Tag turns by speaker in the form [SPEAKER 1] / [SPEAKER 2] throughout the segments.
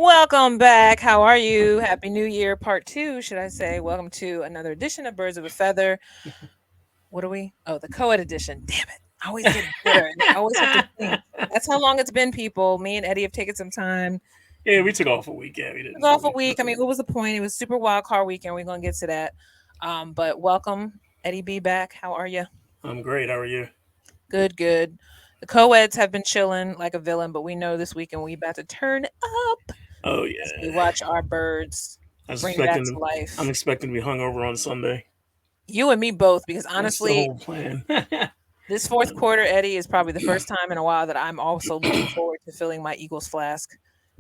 [SPEAKER 1] Welcome back. How are you? Happy New Year, part two, should I say. Welcome to another edition of Birds of a Feather. What are we? Oh, the co ed edition. Damn it. I always get bitter. And I always have to think. That's how long it's been, people. Me and Eddie have taken some time.
[SPEAKER 2] Yeah, we took off a week. Yeah, we
[SPEAKER 1] Took
[SPEAKER 2] didn't
[SPEAKER 1] off a
[SPEAKER 2] really.
[SPEAKER 1] week. I mean, what was the point? It was Super Wildcard Weekend. We're going to get to that. But welcome, Eddie B back. How are you?
[SPEAKER 2] I'm great. How are you?
[SPEAKER 1] Good, good. The co-eds have been chilling like a villain, but we know this weekend we about to turn up
[SPEAKER 2] Oh
[SPEAKER 1] as we
[SPEAKER 2] yeah.
[SPEAKER 1] watch our birds
[SPEAKER 2] I was
[SPEAKER 1] bring back to
[SPEAKER 2] expecting. I'm
[SPEAKER 1] life.
[SPEAKER 2] expecting to be hungover on Sunday.
[SPEAKER 1] You and me both, because
[SPEAKER 2] That's the
[SPEAKER 1] honestly,
[SPEAKER 2] whole plan.
[SPEAKER 1] this fourth quarter, Eddie, is probably the first time in a while that I'm also looking forward to filling my Eagles flask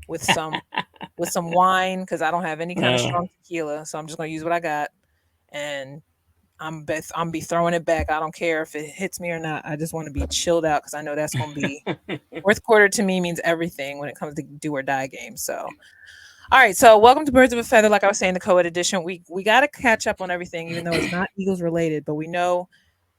[SPEAKER 1] with some wine because I don't have any kind of
[SPEAKER 2] uh,
[SPEAKER 1] strong tequila, so I'm just gonna use what I got, and I'm be throwing it back. I don't care if it hits me or not. I just want to be chilled out because I know that's gonna be fourth quarter to me means everything when it comes to do or die games. So all right, so welcome to Birds of a Feather. Like I was saying, the co-ed edition. We got to catch up on everything, even though it's not Eagles related. But we know,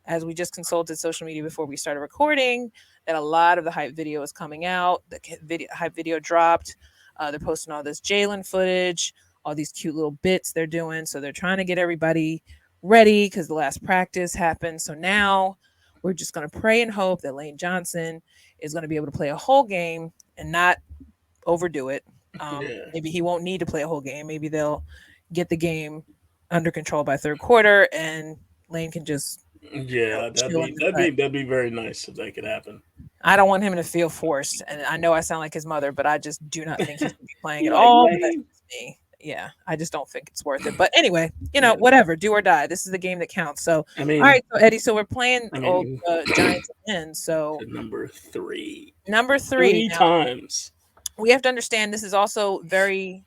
[SPEAKER 1] as we just consulted social media before we started recording, that a lot of the hype video is coming out. The hype video dropped. They're posting all this Jalen footage, all these cute little bits they're doing. So they're trying to get everybody ready because the last practice happened. So now we're just going to pray and hope that Lane Johnson is going to be able to play a whole game and not overdo it.
[SPEAKER 2] yeah,
[SPEAKER 1] Maybe he won't need to play a whole game. Maybe they'll get the game under control by third quarter, and Lane can just
[SPEAKER 2] yeah. That'd
[SPEAKER 1] chill in
[SPEAKER 2] be
[SPEAKER 1] the
[SPEAKER 2] that'd
[SPEAKER 1] cut.
[SPEAKER 2] be that'd be very nice if that could happen.
[SPEAKER 1] I don't want him to feel forced, and I know I sound like his mother, but I just do not think he should be playing at
[SPEAKER 2] You like
[SPEAKER 1] all. But that's
[SPEAKER 2] Lane?
[SPEAKER 1] just me. Yeah, I just don't think it's worth it. But anyway,
[SPEAKER 2] Yeah.
[SPEAKER 1] whatever, do or die. This is the game that counts. So,
[SPEAKER 2] I
[SPEAKER 1] all
[SPEAKER 2] mean,
[SPEAKER 1] right, so Eddie, so we're playing
[SPEAKER 2] I
[SPEAKER 1] old
[SPEAKER 2] mean,
[SPEAKER 1] Giants again. So
[SPEAKER 2] to number three,
[SPEAKER 1] number three.
[SPEAKER 2] three
[SPEAKER 1] Now
[SPEAKER 2] times.
[SPEAKER 1] we have to understand this is also very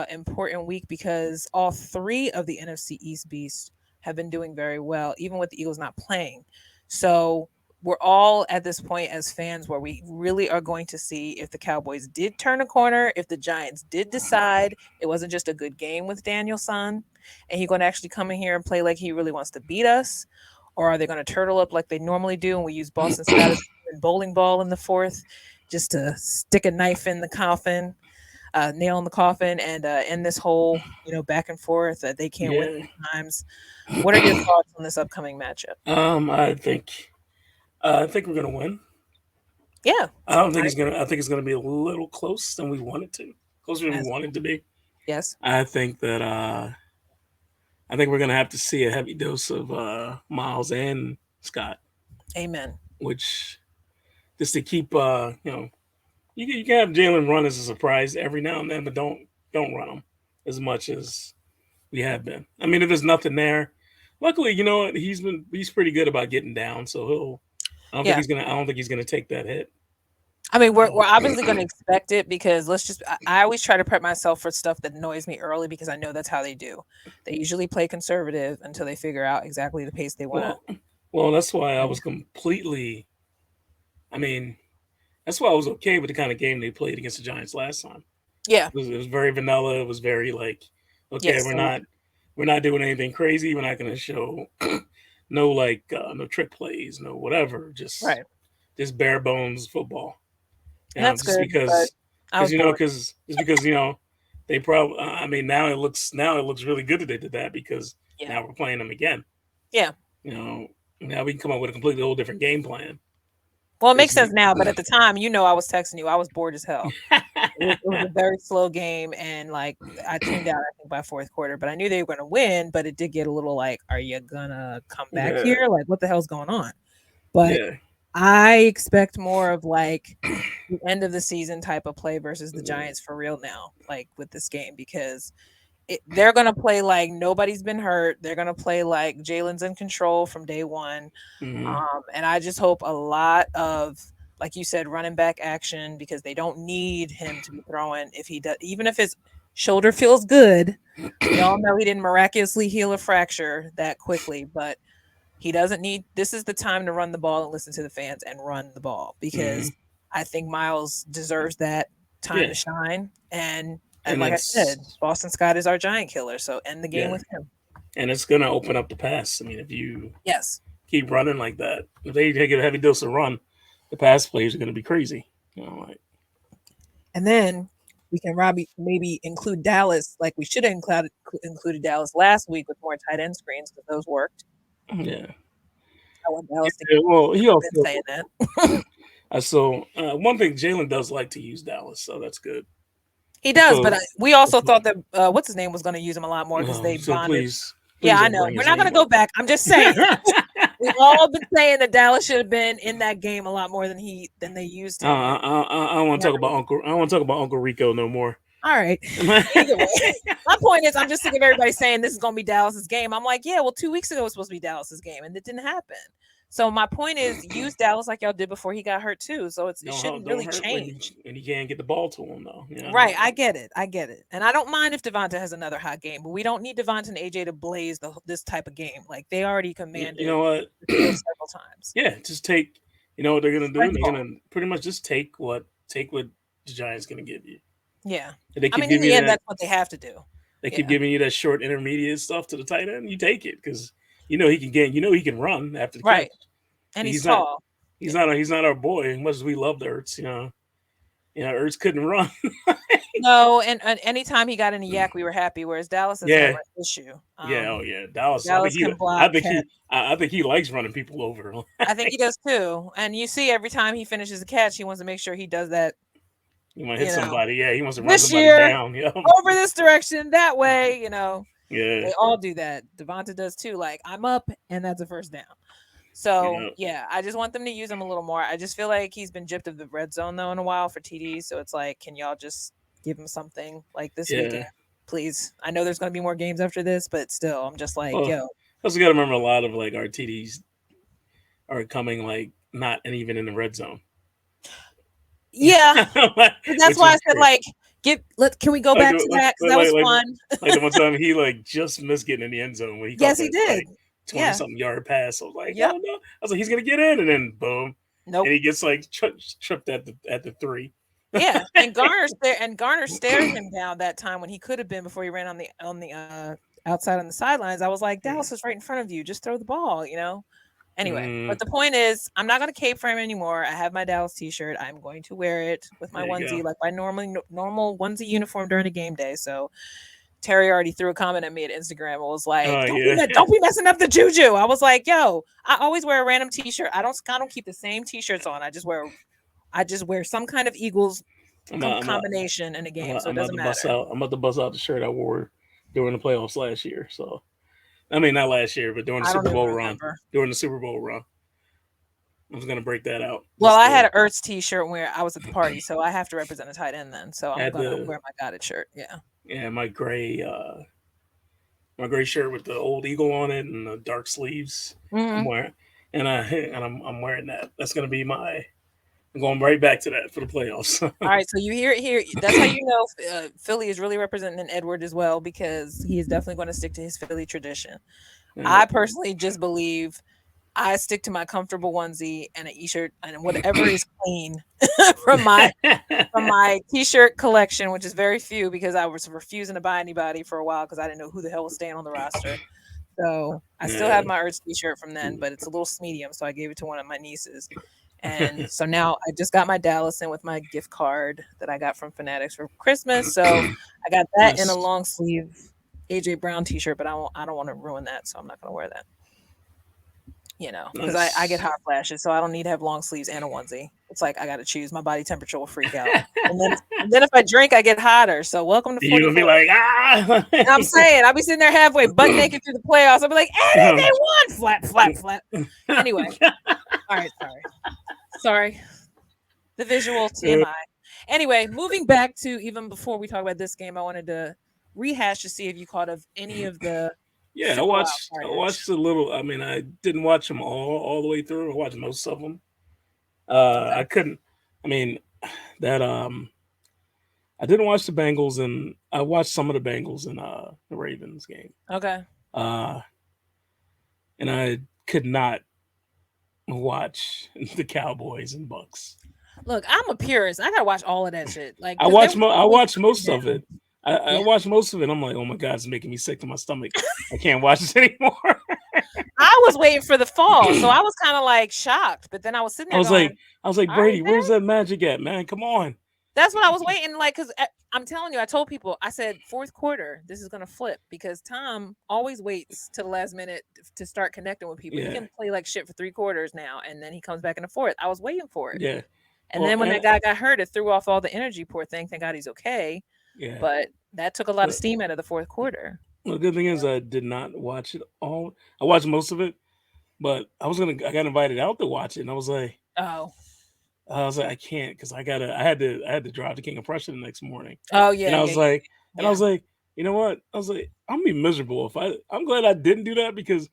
[SPEAKER 1] important week because all three of the NFC East beasts have been doing very well, even with the Eagles not playing. So we're all at this point as fans where we really are going to see if the Cowboys did turn a corner, if the Giants did decide it wasn't just a good game with Danielson, and he's going to actually come in here and play like he really wants to beat us, or are they going to turtle up like they normally do and we use Boston Scott as a bowling ball in the fourth just to stick a knife in the coffin, nail in the coffin, and end this whole back and forth that they can't win
[SPEAKER 2] Yeah.
[SPEAKER 1] three times. What are your thoughts on this upcoming matchup?
[SPEAKER 2] I think we're gonna win.
[SPEAKER 1] Yeah,
[SPEAKER 2] I don't think
[SPEAKER 1] I
[SPEAKER 2] it's gonna. I think it's gonna be a little close than we want it to. Closer than we
[SPEAKER 1] as
[SPEAKER 2] want it to be.
[SPEAKER 1] yes,
[SPEAKER 2] I think that. I think we're gonna have to see a heavy dose of Miles and Scott,
[SPEAKER 1] amen.
[SPEAKER 2] which just to keep you can have Jalen run as a surprise every now and then, but don't run him as much as we have been. I mean, if there's nothing there, luckily he's pretty good about getting down, so he'll.
[SPEAKER 1] Yeah,
[SPEAKER 2] I don't think he's gonna take that hit.
[SPEAKER 1] I mean we're obviously going to
[SPEAKER 2] Um,
[SPEAKER 1] expect it because let's just. I always try to prep myself for stuff that annoys me early because I know that's how they do. They usually play conservative until they figure out exactly the pace they want
[SPEAKER 2] well, well, that's why I
[SPEAKER 1] to.
[SPEAKER 2] was completely. I mean, that's why I was okay with the kind of game they played against the Giants last time.
[SPEAKER 1] Yeah.
[SPEAKER 2] It was very vanilla. It was very like, okay,
[SPEAKER 1] Yes.
[SPEAKER 2] we're not doing anything crazy. We're not going to show no no trick plays, no whatever.
[SPEAKER 1] Right.
[SPEAKER 2] Just bare bones football.
[SPEAKER 1] And that's
[SPEAKER 2] Just
[SPEAKER 1] good, but I was bored.
[SPEAKER 2] because they probably. I mean, now it looks really good that they did that because
[SPEAKER 1] Yeah.
[SPEAKER 2] now we're playing them again.
[SPEAKER 1] Yeah.
[SPEAKER 2] You know, now we can come up with a completely whole different game plan.
[SPEAKER 1] Well, it makes
[SPEAKER 2] This
[SPEAKER 1] sense
[SPEAKER 2] is
[SPEAKER 1] now, but at the time, I was texting you. I was bored as hell. It was a very slow game, and like I tuned out. I think by fourth quarter, but I knew they were going to win. But it did get a little like, "Are you gonna come back
[SPEAKER 2] yeah,
[SPEAKER 1] here? Like, what the hell's going on?" But
[SPEAKER 2] yeah.
[SPEAKER 1] I expect more of like the end of the season type of play versus the Giants for real now, like with this game because they're going to play like nobody's been hurt. They're going to play like Jalen's in control from day one.
[SPEAKER 2] Hmm.
[SPEAKER 1] And I just hope a lot of, like you said, running back action because they don't need him to be throwing if he does, even if his shoulder feels good. We all know he didn't miraculously heal a fracture that quickly, but he doesn't need. This is the time to run the ball and listen to the fans and run the ball because
[SPEAKER 2] Hmm.
[SPEAKER 1] I think Miles deserves that time to
[SPEAKER 2] Yeah,
[SPEAKER 1] shine. And
[SPEAKER 2] and
[SPEAKER 1] like I said,
[SPEAKER 2] it's
[SPEAKER 1] Boston Scott is our giant killer, so end the game
[SPEAKER 2] yeah,
[SPEAKER 1] with him.
[SPEAKER 2] and it's gonna open up the pass. I mean, if you
[SPEAKER 1] Yes.
[SPEAKER 2] keep running like that, if they take a heavy dose of run, the pass plays are gonna be crazy. You know, like
[SPEAKER 1] And then we can maybe include Dallas like we should have included Dallas last week with more tight end screens because those worked.
[SPEAKER 2] Yeah.
[SPEAKER 1] I want Dallas to
[SPEAKER 2] Yeah, well, he
[SPEAKER 1] I've been
[SPEAKER 2] also
[SPEAKER 1] saying that.
[SPEAKER 2] one thing Jalen does like to use Dallas, so that's good.
[SPEAKER 1] He does, but
[SPEAKER 2] So,
[SPEAKER 1] we also thought that what's his name was going to use him a lot more because they
[SPEAKER 2] so
[SPEAKER 1] bonded.
[SPEAKER 2] please
[SPEAKER 1] Yeah, I
[SPEAKER 2] don't
[SPEAKER 1] know.
[SPEAKER 2] bring
[SPEAKER 1] We're
[SPEAKER 2] his
[SPEAKER 1] not going
[SPEAKER 2] name
[SPEAKER 1] to go
[SPEAKER 2] up.
[SPEAKER 1] back. I'm just saying. We've all been saying that Dallas should have been in that game a lot more than they used him.
[SPEAKER 2] I don't want to talk about Uncle. I don't want to talk about Uncle Rico no more.
[SPEAKER 1] All right. Either way, my point is, I'm just sick of everybody saying this is going to be Dallas's game. I'm like, yeah, well, 2 weeks ago it was supposed to be Dallas's game, and it didn't happen. So my point is, use Dallas like y'all did before he got hurt too. So it shouldn't really change.
[SPEAKER 2] And he can't get the ball to him though. You know?
[SPEAKER 1] Right, I get it, and I don't mind if Devonta has another hot game, but we don't need Devonta and AJ to blaze this type of game. Like they already commanded.
[SPEAKER 2] You know what?
[SPEAKER 1] Several times.
[SPEAKER 2] Yeah, just take. You know what they're gonna do? They're gonna pretty much just take what the Giants gonna give you.
[SPEAKER 1] Yeah,
[SPEAKER 2] they keep
[SPEAKER 1] in the end, that's what they have to do.
[SPEAKER 2] They keep giving you that short intermediate stuff to the tight end. You take it because you know he can get. You know he can run after the catch.
[SPEAKER 1] And he's tall.
[SPEAKER 2] He's not our boy. As much as we loved Ertz, Ertz couldn't run.
[SPEAKER 1] No, and anytime he got in a yak, we were happy. Whereas Dallas is an issue.
[SPEAKER 2] Dallas. I think he likes running people over.
[SPEAKER 1] I think he does too. And you see, every time he finishes a catch, he wants to make sure he does that.
[SPEAKER 2] He want to hit somebody. Yeah, he wants to run
[SPEAKER 1] this
[SPEAKER 2] somebody
[SPEAKER 1] year,
[SPEAKER 2] down. Yeah.
[SPEAKER 1] Over this direction, that way.
[SPEAKER 2] Yeah,
[SPEAKER 1] they all do that. Devonta does too. Like I'm up, and that's a first down. So yeah, I just want them to use him a little more. I just feel like he's been gypped of the red zone though in a while for TDs. So it's like, can y'all just give him something like this weekend, please? I know there's going to be more games after this, but still, I'm just like, yo.
[SPEAKER 2] Also, got to remember a lot of like our TDs are coming like not even in the red zone.
[SPEAKER 1] Yeah, that's why I said like, can we go back to that? Because that was fun.
[SPEAKER 2] Like the one time he like just missed getting in the end zone when he
[SPEAKER 1] yes, he did.
[SPEAKER 2] 20-something yard pass. I was like, no. I was like, he's gonna get in, and then boom,
[SPEAKER 1] nope.
[SPEAKER 2] And he gets like tripped at the 3.
[SPEAKER 1] Yeah, and Garner stared him down that time when he could have been before he ran on the outside on the sidelines. I was like, Dallas is right in front of you. Just throw the ball, Anyway, but the point is, I'm not going to cape for him anymore. I have my Dallas T-shirt. I'm going to wear it with my onesie, like my normal onesie uniform during a game day. So Terry already threw a comment at me at Instagram and was like, don't be messing up the juju. I was like, yo, I always wear a random T-shirt. I don't keep the same T-shirts on. I just wear some kind of Eagles combination in a game, so it doesn't matter.
[SPEAKER 2] I'm about to bust out the shirt I wore during the playoffs last year. So, I mean, not last year, but during the Super Bowl run. During the Super Bowl run, I was going to break that out.
[SPEAKER 1] Well, I had an Ertz T-shirt where I was at the party, so I have to represent a tight end then. So I'm going to wear my Got It shirt. Yeah.
[SPEAKER 2] Yeah, my gray shirt with the old eagle on it and the dark sleeves.
[SPEAKER 1] Mm-hmm.
[SPEAKER 2] I'm wearing, I'm wearing that. That's going to be I'm going right back to that for the playoffs.
[SPEAKER 1] All right, so you hear it here. That's how you know Philly is really representing an Edward as well, because he is definitely going to stick to his Philly tradition. Mm-hmm. I personally just believe I stick to my comfortable onesie and an e-shirt and whatever is clean from my t-shirt collection, which is very few because I was refusing to buy anybody for a while because I didn't know who the hell was staying on the roster. So I still have my Ertz t-shirt from then, but it's a little medium, so I gave it to one of my nieces. And so now I just got my Dallas in with my gift card that I got from Fanatics for Christmas. So I got that in a long sleeve AJ Brown t-shirt, but I don't want to ruin that, so I'm not going to wear that. Because I get hot flashes, so I don't need to have long sleeves and a onesie. It's like I got to choose. My body temperature will freak out. and then if I drink, I get hotter. So welcome to 44.
[SPEAKER 2] You're going to be like, ah!
[SPEAKER 1] And I'm saying, I'll be sitting there halfway, butt naked through the playoffs. I'll be like, hey, they won! Flat. Anyway. All right, sorry. The visual TMI. Anyway, moving back to even before we talk about this game, I wanted to rehash to see if you caught of any of the
[SPEAKER 2] I watched a little. I mean, I didn't watch them all the way through. I watched most of them. I couldn't. I mean, that I didn't watch the Bengals, and I watched some of the Bengals in the Ravens game.
[SPEAKER 1] Okay.
[SPEAKER 2] And I could not watch the Cowboys and Bucks.
[SPEAKER 1] Look, I'm a purist. I gotta watch all of that shit. Like
[SPEAKER 2] I watched most of it. I watched most of it. I'm like, oh my God, it's making me sick to my stomach. I can't watch this anymore.
[SPEAKER 1] I was waiting for the fall, so I was kind of like shocked. But then I was sitting there.
[SPEAKER 2] I was like, Brady, where's that magic at, man? Come on.
[SPEAKER 1] That's what I was waiting, like, because I'm telling you, I told people, I said, fourth quarter, this is going to flip because Tom always waits to the last minute to start connecting with people. He
[SPEAKER 2] Yeah,
[SPEAKER 1] can play like shit for 3 quarters now, and then he comes back in the fourth. I was waiting for it.
[SPEAKER 2] yeah.
[SPEAKER 1] And
[SPEAKER 2] Well,
[SPEAKER 1] then when that guy got hurt, it threw off all the energy. Poor thing. Thank God he's okay.
[SPEAKER 2] yeah.
[SPEAKER 1] But that took a lot of
[SPEAKER 2] But
[SPEAKER 1] steam out of the fourth quarter.
[SPEAKER 2] the good thing is, I did not watch it all. I watched most of it, but I got invited out to watch it, and
[SPEAKER 1] Oh,
[SPEAKER 2] I can't because I had to drive to King of Prussia the next morning,
[SPEAKER 1] oh
[SPEAKER 2] and
[SPEAKER 1] yeah, yeah, yeah,
[SPEAKER 2] I
[SPEAKER 1] yeah.
[SPEAKER 2] was like, you know what? I was like, I'm gonna be miserable if I'm glad I didn't do that because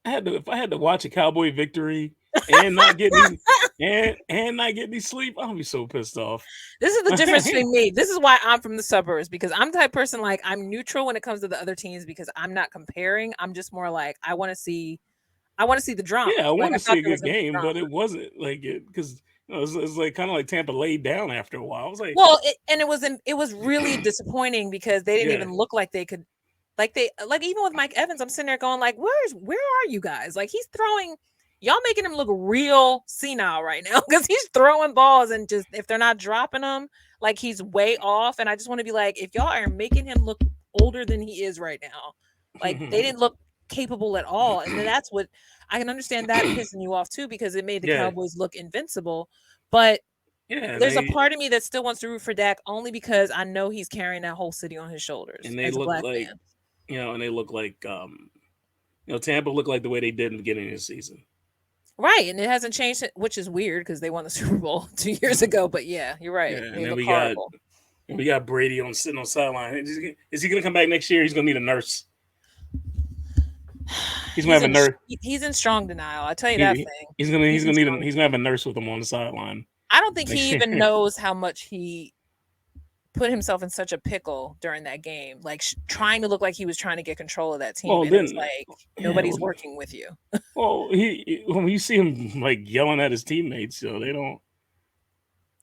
[SPEAKER 2] if I had to watch a Cowboy victory and not get any and not get any sleep, I'll be so pissed off.
[SPEAKER 1] This is the difference between me. This is why I'm from the suburbs, because I'm the type of person, like, I'm neutral when it comes to the other teams because I'm not comparing. I'm just more like I want to see the drama.
[SPEAKER 2] Yeah, I
[SPEAKER 1] Like
[SPEAKER 2] want
[SPEAKER 1] I
[SPEAKER 2] to see
[SPEAKER 1] thought
[SPEAKER 2] a
[SPEAKER 1] there was
[SPEAKER 2] good
[SPEAKER 1] gonna be
[SPEAKER 2] game,
[SPEAKER 1] drama.
[SPEAKER 2] but it wasn't like it because it's like kind of like Tampa laid down after a while. I was like,
[SPEAKER 1] Well, and it was really disappointing because they didn't
[SPEAKER 2] yeah,
[SPEAKER 1] even look like they could, like even with Mike Evans, I'm sitting there going like, where are you guys? Like he's throwing, y'all making him look real senile right now because he's throwing balls and just if they're not dropping them, like he's way off. And I just want to be like, if y'all are making him look older than he is right now, like they didn't look capable at all. And then that's what I can understand that pissing you off too because it made the
[SPEAKER 2] yeah,
[SPEAKER 1] Cowboys look invincible, but
[SPEAKER 2] yeah.
[SPEAKER 1] there's a part of me that still wants to root for Dak only because I know he's carrying that whole city on his shoulders
[SPEAKER 2] And they
[SPEAKER 1] as a
[SPEAKER 2] look
[SPEAKER 1] black
[SPEAKER 2] like
[SPEAKER 1] man.
[SPEAKER 2] and they look like Tampa looked like the way they did in the beginning of the season.
[SPEAKER 1] Right, and it hasn't changed, which is weird because they won the Super Bowl 2 years ago. But yeah, you're
[SPEAKER 2] Yeah,
[SPEAKER 1] right.
[SPEAKER 2] and
[SPEAKER 1] They
[SPEAKER 2] then
[SPEAKER 1] look horrible.
[SPEAKER 2] we got Brady on sitting on the sideline. Is he gonna come back next year? He's gonna need a nurse. He's gonna have a nurse.
[SPEAKER 1] He's in strong denial. I tell you that thing. He's in strong.
[SPEAKER 2] He's gonna have a nurse with him on the sideline
[SPEAKER 1] I don't think
[SPEAKER 2] next
[SPEAKER 1] he even
[SPEAKER 2] year.
[SPEAKER 1] knows how much he put himself in such a pickle during that game, like trying to look like he was trying to get control of that team,
[SPEAKER 2] Well,
[SPEAKER 1] and it's
[SPEAKER 2] then
[SPEAKER 1] like
[SPEAKER 2] yeah,
[SPEAKER 1] nobody's working with you.
[SPEAKER 2] well when you see him like yelling at his teammates, so they don't.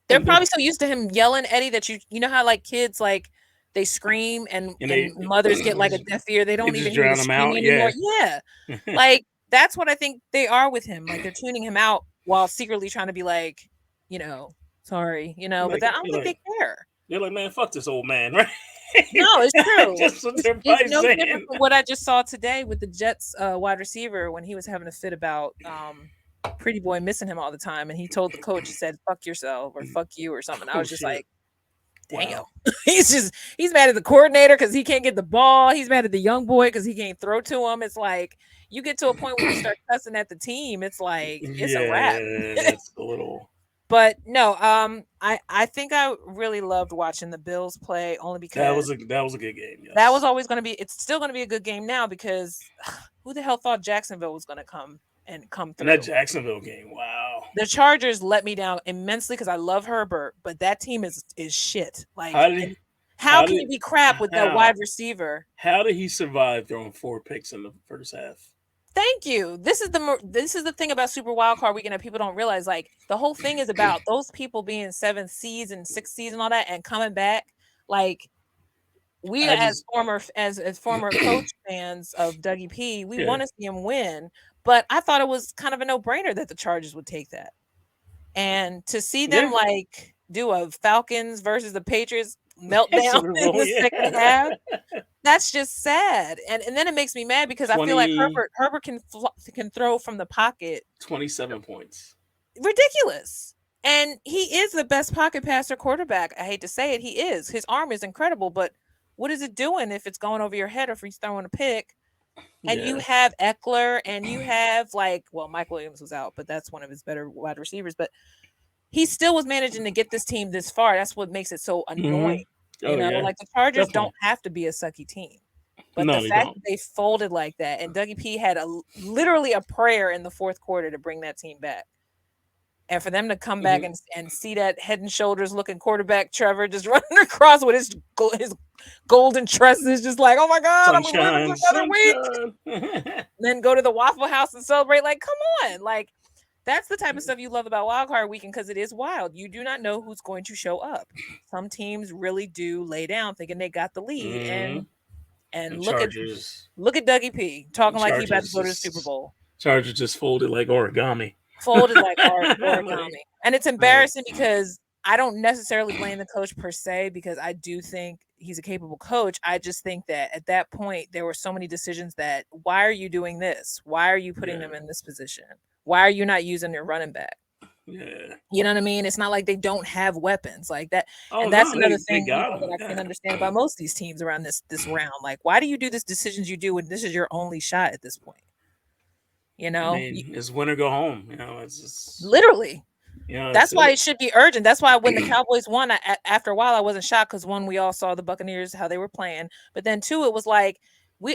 [SPEAKER 1] They're
[SPEAKER 2] And
[SPEAKER 1] probably so used to him yelling, Eddie, that you know how like kids like they scream and mothers get like a deaf ear. They
[SPEAKER 2] they
[SPEAKER 1] don't even
[SPEAKER 2] just
[SPEAKER 1] hear the
[SPEAKER 2] drown him
[SPEAKER 1] screaming
[SPEAKER 2] out.
[SPEAKER 1] anymore.
[SPEAKER 2] Yeah.
[SPEAKER 1] Yeah. Like that's what I think they are with him. Like they're tuning him out while secretly trying to be like, you know, sorry, but I don't think they care.
[SPEAKER 2] They're like, man, fuck this old man, right?
[SPEAKER 1] No, it's true.
[SPEAKER 2] Just what they're
[SPEAKER 1] It's
[SPEAKER 2] probably
[SPEAKER 1] no different
[SPEAKER 2] saying.
[SPEAKER 1] from what I just saw today with the Jets wide receiver when he was having a fit about Pretty Boy missing him all the time, and he told the coach, he said, "Fuck yourself" or "fuck you" or something. I
[SPEAKER 2] Oh
[SPEAKER 1] was just
[SPEAKER 2] shit!
[SPEAKER 1] like, damn.
[SPEAKER 2] Wow.
[SPEAKER 1] He's mad at the coordinator because he can't get the ball. He's mad at the young boy because he can't throw to him. It's like you get to a point where you start cussing at the team. It's like it's a wrap.
[SPEAKER 2] Yeah, that's a little.
[SPEAKER 1] But no, I think I really loved watching the Bills play only because
[SPEAKER 2] That was a good game.
[SPEAKER 1] that was
[SPEAKER 2] Yes.
[SPEAKER 1] always going to be. It's still going to be a good game now because who the hell thought Jacksonville was going to come
[SPEAKER 2] And that
[SPEAKER 1] through?
[SPEAKER 2] Jacksonville game, wow.
[SPEAKER 1] The Chargers let me down immensely because I love Herbert, but that team is shit.
[SPEAKER 2] How
[SPEAKER 1] Like,
[SPEAKER 2] did
[SPEAKER 1] and
[SPEAKER 2] he,
[SPEAKER 1] how
[SPEAKER 2] how
[SPEAKER 1] can
[SPEAKER 2] did
[SPEAKER 1] you be crap with that
[SPEAKER 2] how
[SPEAKER 1] wide receiver?
[SPEAKER 2] how did he survive throwing 4 picks in the first half?
[SPEAKER 1] Thank you. This is the thing about Super Wildcard Weekend that people don't realize. Like the whole thing is about those people being seventh seeds and sixth seeds and all that, and coming back. Like we
[SPEAKER 2] I
[SPEAKER 1] as
[SPEAKER 2] just
[SPEAKER 1] former coach fans of Dougie P, we
[SPEAKER 2] yeah
[SPEAKER 1] want to see him win. But I thought it was kind of a no brainer that the Chargers would take that. And to see them
[SPEAKER 2] yeah
[SPEAKER 1] like do a Falcons versus the Patriots meltdown
[SPEAKER 2] Super
[SPEAKER 1] in
[SPEAKER 2] Bowl
[SPEAKER 1] the second half,
[SPEAKER 2] yeah
[SPEAKER 1] that's just sad. And then it makes me mad because I feel like
[SPEAKER 2] 20
[SPEAKER 1] Herbert can throw from the pocket.
[SPEAKER 2] 27 points.
[SPEAKER 1] Ridiculous. And he is the best pocket passer quarterback. I hate to say it, he is. His arm is incredible, but what is it doing if it's going over your head or if he's throwing a pick? And you
[SPEAKER 2] Yeah.
[SPEAKER 1] have Eckler and you have Mike Williams was out, but that's one of his better wide receivers. But he still was managing to get this team this far. That's what makes it so
[SPEAKER 2] Mm-hmm.
[SPEAKER 1] annoying.
[SPEAKER 2] Oh yeah,
[SPEAKER 1] Like the Chargers
[SPEAKER 2] definitely.
[SPEAKER 1] don't have to be a sucky team. But the
[SPEAKER 2] No, they
[SPEAKER 1] fact
[SPEAKER 2] don't.
[SPEAKER 1] that they folded like that and Dougie P had literally a prayer in the fourth quarter to bring that team back. And for them to come back and see that head and shoulders looking quarterback Trevor just running across with his golden tresses, just like, oh my God, I'm living for another week.
[SPEAKER 2] Sunshine.
[SPEAKER 1] Then go to the Waffle House and celebrate. Like, come on. Like, that's the type of stuff you love about Wildcard Weekend because it is wild. You do not know who's going to show up. Some teams really do lay down thinking they got the lead. And
[SPEAKER 2] And
[SPEAKER 1] look at
[SPEAKER 2] Chargers.
[SPEAKER 1] Dougie P talking like he about to
[SPEAKER 2] Chargers
[SPEAKER 1] go to the Super Bowl.
[SPEAKER 2] Chargers just folded like origami.
[SPEAKER 1] Folded like origami. And it's embarrassing because I don't necessarily blame the coach per se because I do think he's a capable coach. I just think that at that point there were so many decisions that why are you doing this? Why are you putting them
[SPEAKER 2] Yeah.
[SPEAKER 1] in this position? Why are you not using your running back?
[SPEAKER 2] Yeah.
[SPEAKER 1] You know what I mean? It's not like they don't have weapons like that.
[SPEAKER 2] Oh
[SPEAKER 1] And that's
[SPEAKER 2] no,
[SPEAKER 1] another
[SPEAKER 2] they
[SPEAKER 1] thing,
[SPEAKER 2] got
[SPEAKER 1] that
[SPEAKER 2] him.
[SPEAKER 1] I can't
[SPEAKER 2] Yeah.
[SPEAKER 1] understand about most of these teams around this round. Like, why do you do these decisions you do when this is your only shot at this point? You
[SPEAKER 2] I
[SPEAKER 1] know,
[SPEAKER 2] mean, it's win or go home. It's just
[SPEAKER 1] literally.
[SPEAKER 2] that's
[SPEAKER 1] That's why
[SPEAKER 2] it.
[SPEAKER 1] it should be urgent. That's why when the Cowboys won, after a while, I wasn't shocked because one, we all saw the Buccaneers how they were playing, but then two, it was like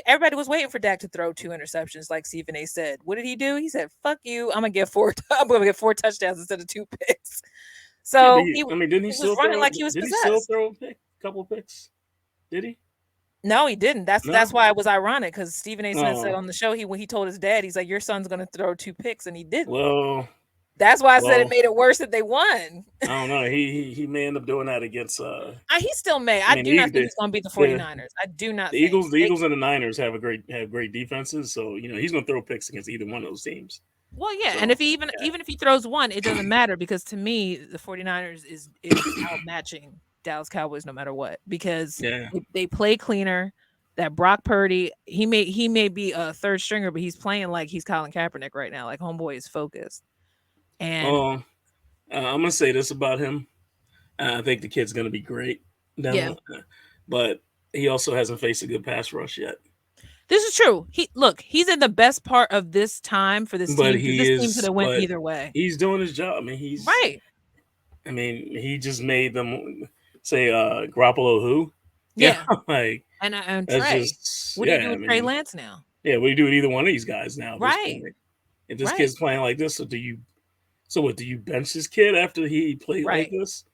[SPEAKER 1] everybody was waiting for Dak to throw 2 interceptions, like Stephen A. said. What did he do? He said, "Fuck you! I'm gonna get four. I'm gonna get 4 touchdowns instead of 2 picks."
[SPEAKER 2] Yeah, but
[SPEAKER 1] So
[SPEAKER 2] I mean, didn't he
[SPEAKER 1] he was
[SPEAKER 2] still
[SPEAKER 1] running
[SPEAKER 2] throw?
[SPEAKER 1] like he was
[SPEAKER 2] Did he still
[SPEAKER 1] possessed.
[SPEAKER 2] throw a couple picks? Did he?
[SPEAKER 1] No, he didn't. That's
[SPEAKER 2] No.
[SPEAKER 1] why it was ironic because Stephen A. Smith said
[SPEAKER 2] No.
[SPEAKER 1] on the show when he told his dad, he's like, "Your son's gonna throw 2 picks," and he didn't.
[SPEAKER 2] Well,
[SPEAKER 1] That's why I said it
[SPEAKER 2] well,
[SPEAKER 1] made it worse that they won.
[SPEAKER 2] I don't know. He may end up doing that against.
[SPEAKER 1] He still may.
[SPEAKER 2] I
[SPEAKER 1] I
[SPEAKER 2] mean,
[SPEAKER 1] do not think he's going to beat the
[SPEAKER 2] the
[SPEAKER 1] 49ers. I do not
[SPEAKER 2] the
[SPEAKER 1] think.
[SPEAKER 2] Eagles, and the Niners have great defenses. So he's going to throw picks against either one of those teams.
[SPEAKER 1] Well, yeah, and
[SPEAKER 2] So
[SPEAKER 1] if he even if he throws one, it doesn't matter because to me, the 49ers is outmatching Dallas Cowboys no matter what because
[SPEAKER 2] yeah.
[SPEAKER 1] they play cleaner. That Brock Purdy, he may be a third stringer, but he's playing like he's Colin Kaepernick right now. Like homeboy is focused. And
[SPEAKER 2] I'm gonna say this about him. I think the kid's gonna be great.
[SPEAKER 1] yeah,
[SPEAKER 2] Now, but he also hasn't faced a good pass rush yet.
[SPEAKER 1] this is true. He's in the best part of this time for this
[SPEAKER 2] But
[SPEAKER 1] team because
[SPEAKER 2] he
[SPEAKER 1] this team could
[SPEAKER 2] is,
[SPEAKER 1] have went
[SPEAKER 2] but
[SPEAKER 1] either way.
[SPEAKER 2] he's doing his job.
[SPEAKER 1] Right.
[SPEAKER 2] I mean, he just made them say, Garoppolo who?
[SPEAKER 1] Yeah.
[SPEAKER 2] Like
[SPEAKER 1] And
[SPEAKER 2] that's
[SPEAKER 1] Trey.
[SPEAKER 2] just,
[SPEAKER 1] What do you do
[SPEAKER 2] I
[SPEAKER 1] with Trey
[SPEAKER 2] mean,
[SPEAKER 1] Lance now?
[SPEAKER 2] yeah. What do you do with either one of these guys now at this
[SPEAKER 1] Right.
[SPEAKER 2] point? If this
[SPEAKER 1] Right.
[SPEAKER 2] kid's playing like this, so what? Do you bench this kid after he played like
[SPEAKER 1] Right.
[SPEAKER 2] this,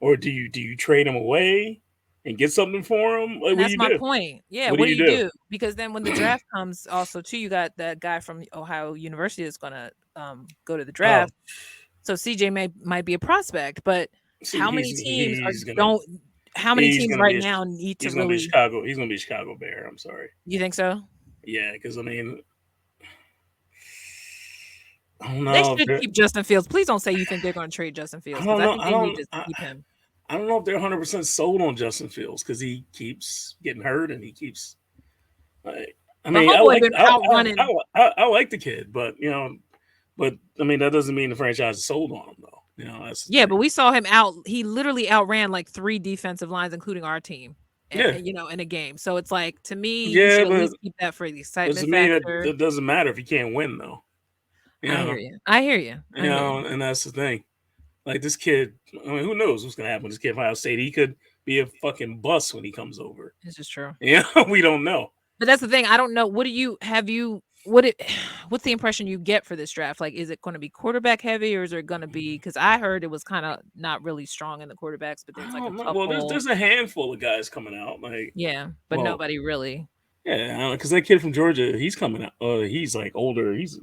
[SPEAKER 2] or do you trade him away and get something for him? Like,
[SPEAKER 1] And
[SPEAKER 2] what do
[SPEAKER 1] that's
[SPEAKER 2] you
[SPEAKER 1] my
[SPEAKER 2] do?
[SPEAKER 1] point. Yeah,
[SPEAKER 2] What do
[SPEAKER 1] what do
[SPEAKER 2] you
[SPEAKER 1] you
[SPEAKER 2] do?
[SPEAKER 1] do? Because then when the draft comes also too, you got that guy from Ohio University that's gonna go to the
[SPEAKER 2] Oh,
[SPEAKER 1] draft. So CJ might be a prospect, but
[SPEAKER 2] see,
[SPEAKER 1] how many teams are don't how many
[SPEAKER 2] he's
[SPEAKER 1] teams
[SPEAKER 2] gonna
[SPEAKER 1] right
[SPEAKER 2] be a,
[SPEAKER 1] now need to
[SPEAKER 2] he's gonna be
[SPEAKER 1] really
[SPEAKER 2] Chicago. He's gonna be a Chicago Bear. I'm sorry.
[SPEAKER 1] you think so?
[SPEAKER 2] Yeah, because I mean, I don't
[SPEAKER 1] They
[SPEAKER 2] know if
[SPEAKER 1] should keep Justin Fields. Please don't say you think they're gonna trade Justin
[SPEAKER 2] I
[SPEAKER 1] Fields because
[SPEAKER 2] don't
[SPEAKER 1] I
[SPEAKER 2] know.
[SPEAKER 1] think they need to keep him.
[SPEAKER 2] I don't know if they're 100% sold on Justin Fields because he keeps getting hurt and he keeps. I
[SPEAKER 1] But
[SPEAKER 2] mean,
[SPEAKER 1] homeboy been outrunning.
[SPEAKER 2] I like the kid, but but I mean that doesn't mean the franchise is sold on him though. That's the
[SPEAKER 1] Yeah, but
[SPEAKER 2] thing.
[SPEAKER 1] we saw him out. He literally outran like 3 defensive lines, including our team,
[SPEAKER 2] Yeah,
[SPEAKER 1] in a game. So it's like to me, you should
[SPEAKER 2] yeah,
[SPEAKER 1] at least keep that for the
[SPEAKER 2] but to
[SPEAKER 1] excitement
[SPEAKER 2] me
[SPEAKER 1] factor.
[SPEAKER 2] that doesn't matter if you can't win though. You
[SPEAKER 1] I hear
[SPEAKER 2] know,
[SPEAKER 1] you. I hear you. I hear you.
[SPEAKER 2] and that's the thing. Like this kid, I mean, who knows what's gonna happen with this kid from Ohio State? He could be a fucking bust when he comes over.
[SPEAKER 1] This is true.
[SPEAKER 2] Yeah, we don't know.
[SPEAKER 1] But that's the thing. I don't know. What do you have you what it what's the impression you get for this draft? Like, is it going to be quarterback heavy or is it going to be because I heard it was kind of not really strong in the quarterbacks, but
[SPEAKER 2] I
[SPEAKER 1] there's like a
[SPEAKER 2] don't know. Well,
[SPEAKER 1] couple.
[SPEAKER 2] there's a handful of guys coming out. Like,
[SPEAKER 1] Yeah, but
[SPEAKER 2] well,
[SPEAKER 1] nobody really.
[SPEAKER 2] yeah, because that kid from Georgia, he's coming out. He's like older. He's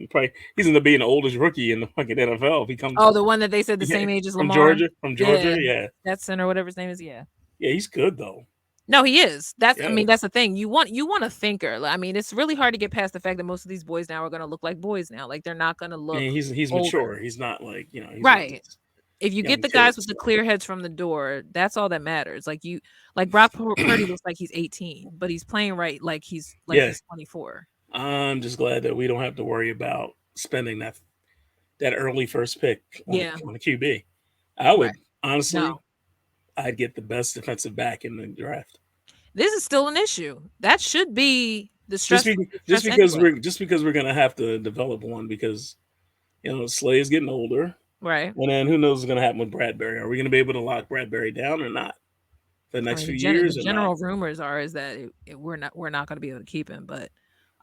[SPEAKER 2] gonna be the oldest rookie in the fucking NFL if he comes.
[SPEAKER 1] Oh, the one that they said the
[SPEAKER 2] Yeah,
[SPEAKER 1] same age as
[SPEAKER 2] from
[SPEAKER 1] Lamar?
[SPEAKER 2] Georgia. From
[SPEAKER 1] Yeah.
[SPEAKER 2] Georgia, yeah,
[SPEAKER 1] That center, whatever his name is, yeah.
[SPEAKER 2] yeah, he's good though.
[SPEAKER 1] No, he is. That's I
[SPEAKER 2] Yeah,
[SPEAKER 1] mean, that's the thing. You want a thinker. I mean, it's really hard to get past the fact that most of these boys now are gonna look like boys now. Like, they're not gonna
[SPEAKER 2] I
[SPEAKER 1] look
[SPEAKER 2] mean, he's
[SPEAKER 1] older.
[SPEAKER 2] mature. He's not like he's not
[SPEAKER 1] Right.
[SPEAKER 2] this
[SPEAKER 1] If you get
[SPEAKER 2] young
[SPEAKER 1] the
[SPEAKER 2] kid.
[SPEAKER 1] guys with the
[SPEAKER 2] So
[SPEAKER 1] clear heads from the door, that's all that matters. Like Brock Purdy looks like he's 18, but he's playing right like
[SPEAKER 2] yeah,
[SPEAKER 1] he's 24.
[SPEAKER 2] I'm just glad that we don't have to worry about spending that early first pick
[SPEAKER 1] Yeah.
[SPEAKER 2] on the QB. I
[SPEAKER 1] Right.
[SPEAKER 2] would honestly,
[SPEAKER 1] No.
[SPEAKER 2] I'd get the best defensive back in the draft.
[SPEAKER 1] This is still an issue. That should be the
[SPEAKER 2] Just
[SPEAKER 1] stress
[SPEAKER 2] be,
[SPEAKER 1] the stress anyway.
[SPEAKER 2] just because we're gonna have to develop one because Slay is getting older.
[SPEAKER 1] Right.
[SPEAKER 2] Well, then who knows what's gonna happen with Bradbury? Are we gonna be able to lock Bradbury down or not for the
[SPEAKER 1] I
[SPEAKER 2] next
[SPEAKER 1] mean,
[SPEAKER 2] few
[SPEAKER 1] the
[SPEAKER 2] years or not?
[SPEAKER 1] general rumors are is that we're not going to be able to keep him, but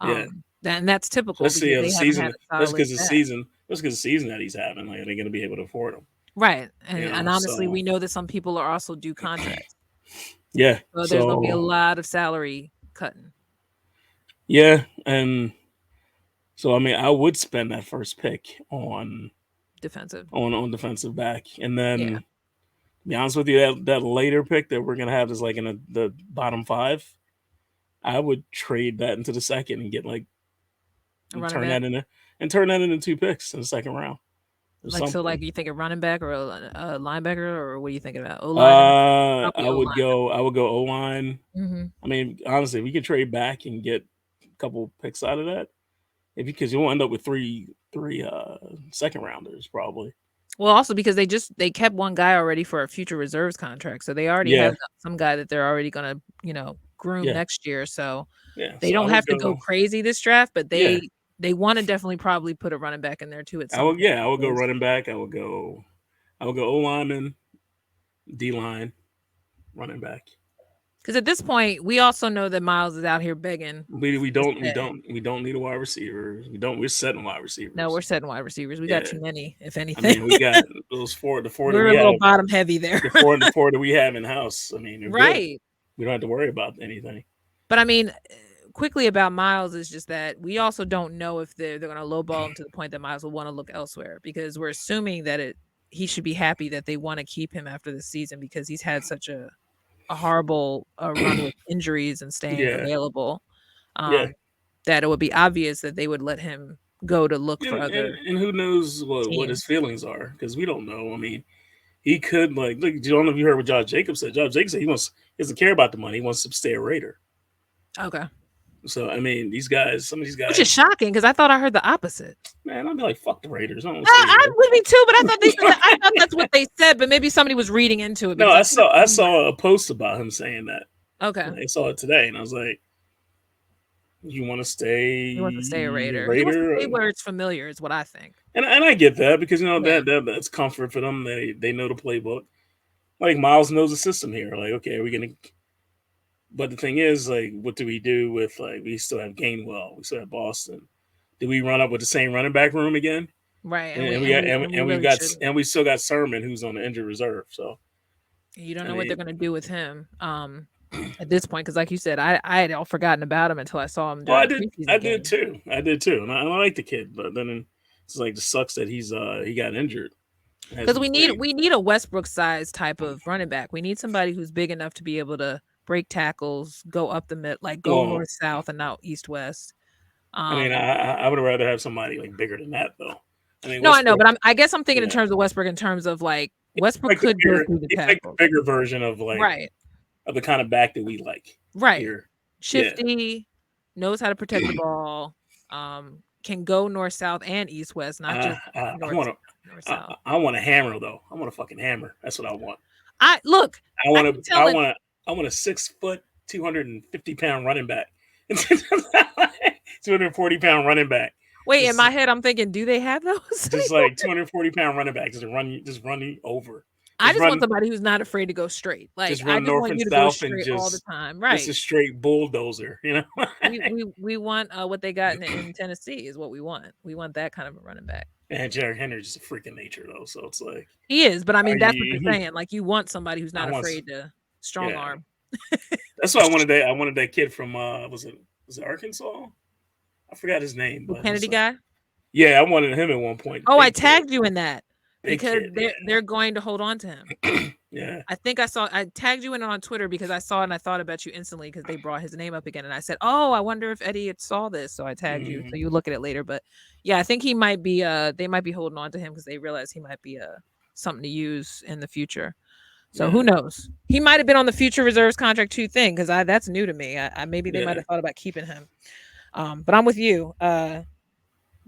[SPEAKER 2] Yeah,
[SPEAKER 1] that's typical
[SPEAKER 2] let's see
[SPEAKER 1] because
[SPEAKER 2] how
[SPEAKER 1] they
[SPEAKER 2] the
[SPEAKER 1] haven't had
[SPEAKER 2] season.
[SPEAKER 1] a solid back.
[SPEAKER 2] That's because the season that he's having. Like, are they gonna be able to afford him?
[SPEAKER 1] Right. And honestly,
[SPEAKER 2] So
[SPEAKER 1] we know that some people are also due contracts.
[SPEAKER 2] yeah,
[SPEAKER 1] So there's going to be a
[SPEAKER 2] so
[SPEAKER 1] lot of salary cutting.
[SPEAKER 2] yeah, and so I mean, I would spend that first pick
[SPEAKER 1] Defensive.
[SPEAKER 2] on defensive back, and
[SPEAKER 1] Yeah.
[SPEAKER 2] then to be honest with you, that later pick that we're gonna have is like in the bottom 5. I would trade that into the second and get like
[SPEAKER 1] A running
[SPEAKER 2] turn
[SPEAKER 1] back.
[SPEAKER 2] that into and turn that into 2 picks in the second round. or
[SPEAKER 1] Like so, like
[SPEAKER 2] something.
[SPEAKER 1] you think a running back or a linebacker, or what are you thinking about? O line, probably
[SPEAKER 2] I
[SPEAKER 1] O
[SPEAKER 2] would
[SPEAKER 1] line.
[SPEAKER 2] go. I would go O line.
[SPEAKER 1] Hmm.
[SPEAKER 2] I mean, honestly, we could trade back and get a couple picks out of that, because you'll end up with three second rounders probably.
[SPEAKER 1] Well, also because they kept one guy already for a future reserves contract, so they already
[SPEAKER 2] Yeah,
[SPEAKER 1] have some guy that they're already gonna groom
[SPEAKER 2] yeah,
[SPEAKER 1] next year. So
[SPEAKER 2] yeah.
[SPEAKER 1] they
[SPEAKER 2] So I
[SPEAKER 1] don't
[SPEAKER 2] would
[SPEAKER 1] have to go
[SPEAKER 2] go.
[SPEAKER 1] crazy this draft, but
[SPEAKER 2] Yeah,
[SPEAKER 1] they want to definitely probably put a running back in there too at
[SPEAKER 2] I
[SPEAKER 1] some
[SPEAKER 2] would.
[SPEAKER 1] point.
[SPEAKER 2] Yeah, I would go running back. I would go. I would go O lineman, D line, running back.
[SPEAKER 1] Because at this point, we also know that Miles is out here begging
[SPEAKER 2] We
[SPEAKER 1] to
[SPEAKER 2] don't we
[SPEAKER 1] stay.
[SPEAKER 2] don't we don't need a wide receiver. We don't. We're setting wide
[SPEAKER 1] No,
[SPEAKER 2] receivers.
[SPEAKER 1] we're setting wide receivers. We got
[SPEAKER 2] Yeah,
[SPEAKER 1] too many, if
[SPEAKER 2] I
[SPEAKER 1] anything.
[SPEAKER 2] mean, we got those four. The four that
[SPEAKER 1] We're
[SPEAKER 2] we
[SPEAKER 1] a little
[SPEAKER 2] have.
[SPEAKER 1] bottom heavy there.
[SPEAKER 2] The four that we have in house. I mean, they're good.
[SPEAKER 1] Right.
[SPEAKER 2] We don't have to worry about anything.
[SPEAKER 1] But I mean, quickly about Miles is just that we also don't know if they're going to lowball him to the point that Miles will want to look elsewhere, because we're assuming that he should be happy that they want to keep him after this season because he's had such a horrible run with injuries and staying
[SPEAKER 2] Yeah,
[SPEAKER 1] available,
[SPEAKER 2] yeah.
[SPEAKER 1] um, that it would be obvious that they would let him go to look for other
[SPEAKER 2] And who knows what his
[SPEAKER 1] teams.
[SPEAKER 2] feelings are, because we don't know. I mean, he could, like, look. I don't know if you heard what Josh Jacobs said. Josh Jacobs said he doesn't care about the money. He wants to stay a Raider.
[SPEAKER 1] Okay.
[SPEAKER 2] So I mean, these guys, some of these
[SPEAKER 1] Which is
[SPEAKER 2] guys,
[SPEAKER 1] shocking because I thought I heard the opposite.
[SPEAKER 2] man, I'd be like, fuck the Raiders. I don't want to stay
[SPEAKER 1] I
[SPEAKER 2] here.
[SPEAKER 1] would be too, but I thought they said that. I thought that's what they said, but maybe somebody was reading into it
[SPEAKER 2] No,
[SPEAKER 1] because I could have
[SPEAKER 2] I
[SPEAKER 1] sworn.
[SPEAKER 2] saw a post about him saying that.
[SPEAKER 1] Okay.
[SPEAKER 2] I saw it today, and I was like, you want to
[SPEAKER 1] He wants to stay a
[SPEAKER 2] stay
[SPEAKER 1] Raider. He wants to
[SPEAKER 2] Raider?
[SPEAKER 1] stay where it's familiar, is what I think.
[SPEAKER 2] And I get that, because
[SPEAKER 1] Yeah.
[SPEAKER 2] that's comfort for them. They know the playbook. Like Miles knows the system here. Like, okay, are we gonna? But the thing is, like, what do we do with, like, we still have Gainwell, we still have Boston. Do we run up with the same running back room again?
[SPEAKER 1] Right.
[SPEAKER 2] And we got
[SPEAKER 1] And we
[SPEAKER 2] and we've
[SPEAKER 1] really
[SPEAKER 2] got
[SPEAKER 1] shouldn't.
[SPEAKER 2] and we still got Sermon, who's on the injured reserve. So
[SPEAKER 1] You don't
[SPEAKER 2] I
[SPEAKER 1] know what they're
[SPEAKER 2] mean,
[SPEAKER 1] gonna do with him at this point, because like you said, I had all forgotten about him until I saw him
[SPEAKER 2] well,
[SPEAKER 1] during the preseason game.
[SPEAKER 2] I did too, and I like the kid, but then it's like, it sucks that he got injured and
[SPEAKER 1] Because
[SPEAKER 2] hasn't played.
[SPEAKER 1] we need a Westbrook size type of running back. We need somebody who's big enough to be able to break tackles, go up the mid, like go
[SPEAKER 2] Well,
[SPEAKER 1] north south and not east west.
[SPEAKER 2] I mean,
[SPEAKER 1] Um,
[SPEAKER 2] I would rather have somebody like bigger than that, though. I mean,
[SPEAKER 1] no, I know,
[SPEAKER 2] Westbrook,
[SPEAKER 1] but I guess I'm thinking in
[SPEAKER 2] yeah,
[SPEAKER 1] terms of Westbrook in terms of like Westbrook
[SPEAKER 2] like the
[SPEAKER 1] could go
[SPEAKER 2] bigger,
[SPEAKER 1] through the
[SPEAKER 2] he's like the
[SPEAKER 1] tackles.
[SPEAKER 2] bigger version of, like,
[SPEAKER 1] Right.
[SPEAKER 2] of the kind of back that we like
[SPEAKER 1] Right.
[SPEAKER 2] here. Yeah,
[SPEAKER 1] Shifty, knows how to protect the ball, can go north south and east west, not just
[SPEAKER 2] I
[SPEAKER 1] north
[SPEAKER 2] want
[SPEAKER 1] north
[SPEAKER 2] to.
[SPEAKER 1] south.
[SPEAKER 2] I want a hammer, though. I want a fucking hammer. That's what I want.
[SPEAKER 1] I look,
[SPEAKER 2] I
[SPEAKER 1] I
[SPEAKER 2] want
[SPEAKER 1] keep
[SPEAKER 2] to. I
[SPEAKER 1] telling.
[SPEAKER 2] want to. I want a 6 foot, 250 pound running back. 240 pound running back.
[SPEAKER 1] Wait, in
[SPEAKER 2] Just
[SPEAKER 1] my head, I'm thinking, do they have those
[SPEAKER 2] just
[SPEAKER 1] anymore?
[SPEAKER 2] like 240 pound running back. Just run you over.
[SPEAKER 1] I
[SPEAKER 2] Just
[SPEAKER 1] just want
[SPEAKER 2] run.
[SPEAKER 1] somebody who's not afraid to go straight. Like
[SPEAKER 2] Just
[SPEAKER 1] I
[SPEAKER 2] run
[SPEAKER 1] just
[SPEAKER 2] north
[SPEAKER 1] want
[SPEAKER 2] and
[SPEAKER 1] you to go
[SPEAKER 2] south, and
[SPEAKER 1] straight all the time.
[SPEAKER 2] just a
[SPEAKER 1] Right.
[SPEAKER 2] straight bulldozer.
[SPEAKER 1] We want what they got in Tennessee is what we want. We want that kind of a running back.
[SPEAKER 2] And Jared Henry's just a freaking nature, though. So it's like,
[SPEAKER 1] He is, but I
[SPEAKER 2] are
[SPEAKER 1] mean that's what you're
[SPEAKER 2] you?
[SPEAKER 1] saying. Like you want somebody who's
[SPEAKER 2] I
[SPEAKER 1] not
[SPEAKER 2] want.
[SPEAKER 1] afraid to strong
[SPEAKER 2] Yeah,
[SPEAKER 1] arm.
[SPEAKER 2] that's why I wanted that. I wanted that kid from was it Arkansas? I forgot his name,
[SPEAKER 1] The
[SPEAKER 2] but
[SPEAKER 1] Kennedy guy.
[SPEAKER 2] yeah, I wanted him at one point.
[SPEAKER 1] Oh, I
[SPEAKER 2] Big kid,
[SPEAKER 1] tagged you in that
[SPEAKER 2] big
[SPEAKER 1] because
[SPEAKER 2] kid.
[SPEAKER 1] they're going to hold on to him.
[SPEAKER 2] Yeah, yeah,
[SPEAKER 1] I think I tagged you in it on Twitter because I saw it and I thought about you instantly because they brought his name up again and I said, "Oh, I wonder if Eddie had saw this." So I tagged you. So
[SPEAKER 2] hmm
[SPEAKER 1] you look at it later, but yeah, I think he might be they might be holding on to him because they realize he might be something to use in the future. So who
[SPEAKER 2] yeah,
[SPEAKER 1] knows? He might have been on the future reserves contract too thing because that's new to me. I maybe they might
[SPEAKER 2] yeah,
[SPEAKER 1] have thought about keeping him. But I'm with you.